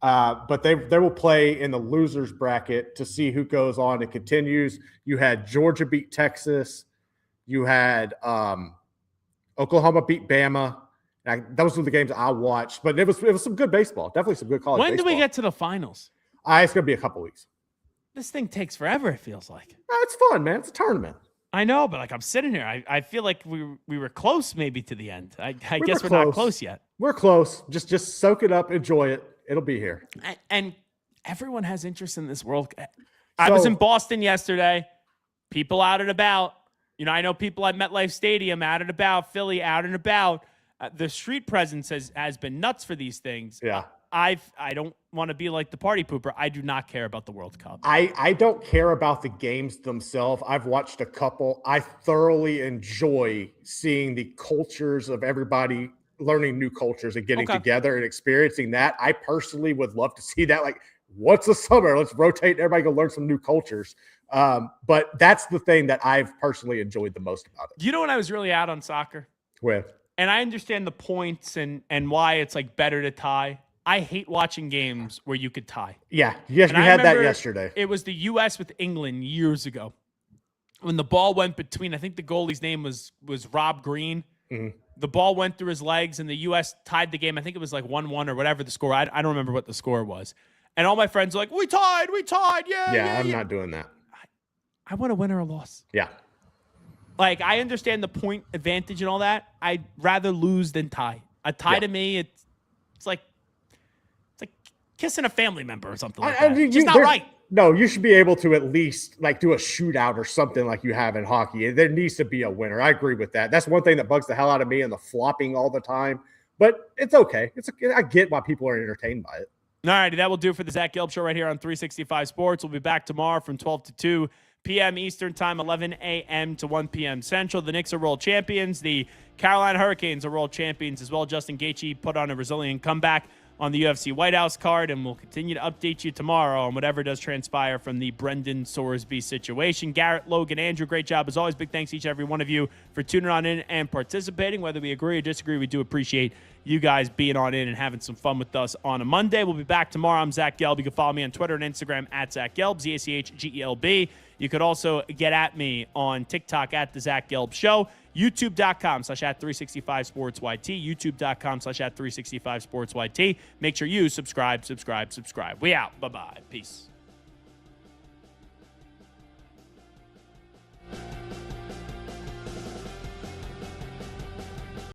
But they will play in the losers bracket to see who goes on and continues. You had Georgia beat Texas. You had Oklahoma beat Bama. Those were the games I watched, but it was some good baseball. Definitely some good college baseball. When do we get to the finals? It's going to be a couple weeks. This thing takes forever, it feels like. It's fun, man. It's a tournament. I know, but I'm sitting here. I feel like we were close maybe to the end. I guess we're not close yet. We're close. Just soak it up. Enjoy it. It'll be here. And everyone has interest in this World Cup. I was in Boston yesterday. People out and about. I know people at MetLife Stadium out and about, Philly out and about. The street presence has been nuts for these things. Yeah. I don't want to be like the party pooper. I do not care about the World Cup. I don't care about the games themselves. I've watched a couple. I thoroughly enjoy seeing the cultures of everybody, learning new cultures and getting together and experiencing that. I personally would love to see that. Like, once a summer, let's rotate and everybody go learn some new cultures. But that's the thing that I've personally enjoyed the most about it. You know when I was really out on soccer? With? And I understand the points and why it's like better to tie. I hate watching games where you could tie. Yeah. Yes, we had that yesterday. It was the U.S. with England years ago when the ball went between, I think the goalie's name was Rob Green. Mm-hmm. The ball went through his legs and the U.S. tied the game. I think it was like 1-1 or whatever the score. I don't remember what the score was. And all my friends were like, we tied. Yeah, I'm not doing that. I want a win or a loss. Yeah. Like, I understand the point advantage and all that. I'd rather lose than tie. A tie to me, it's like kissing a family member or something like that. It's just not right. No, you should be able to at least like do a shootout or something like you have in hockey. There needs to be a winner. I agree with that. That's one thing that bugs the hell out of me, and the flopping all the time. But it's okay. I get why people are entertained by it. All righty, that will do for the Zach Gelb Show right here on 365 Sports. We'll be back tomorrow from 12 to 2 p.m. Eastern Time, 11 a.m. to 1 p.m. Central. The Knicks are world champions. The Carolina Hurricanes are world champions as well. Justin Gaethje put on a resilient comeback on the UFC White House card, and we'll continue to update you tomorrow on whatever does transpire from the Brendan Sorsby situation. Garrett, Logan, Andrew, great job as always. Big thanks to each and every one of you for tuning on in and participating. Whether we agree or disagree, we do appreciate you guys being on in and having some fun with us on a Monday. We'll be back tomorrow. I'm Zach Gelb. You can follow me on Twitter and Instagram at Zach Gelb, ZachGelb. You could also get at me on TikTok at The Zach Gelb Show. YouTube.com/@365SportsYT. YouTube.com/@365SportsYT. Make sure you subscribe. We out. Bye-bye. Peace.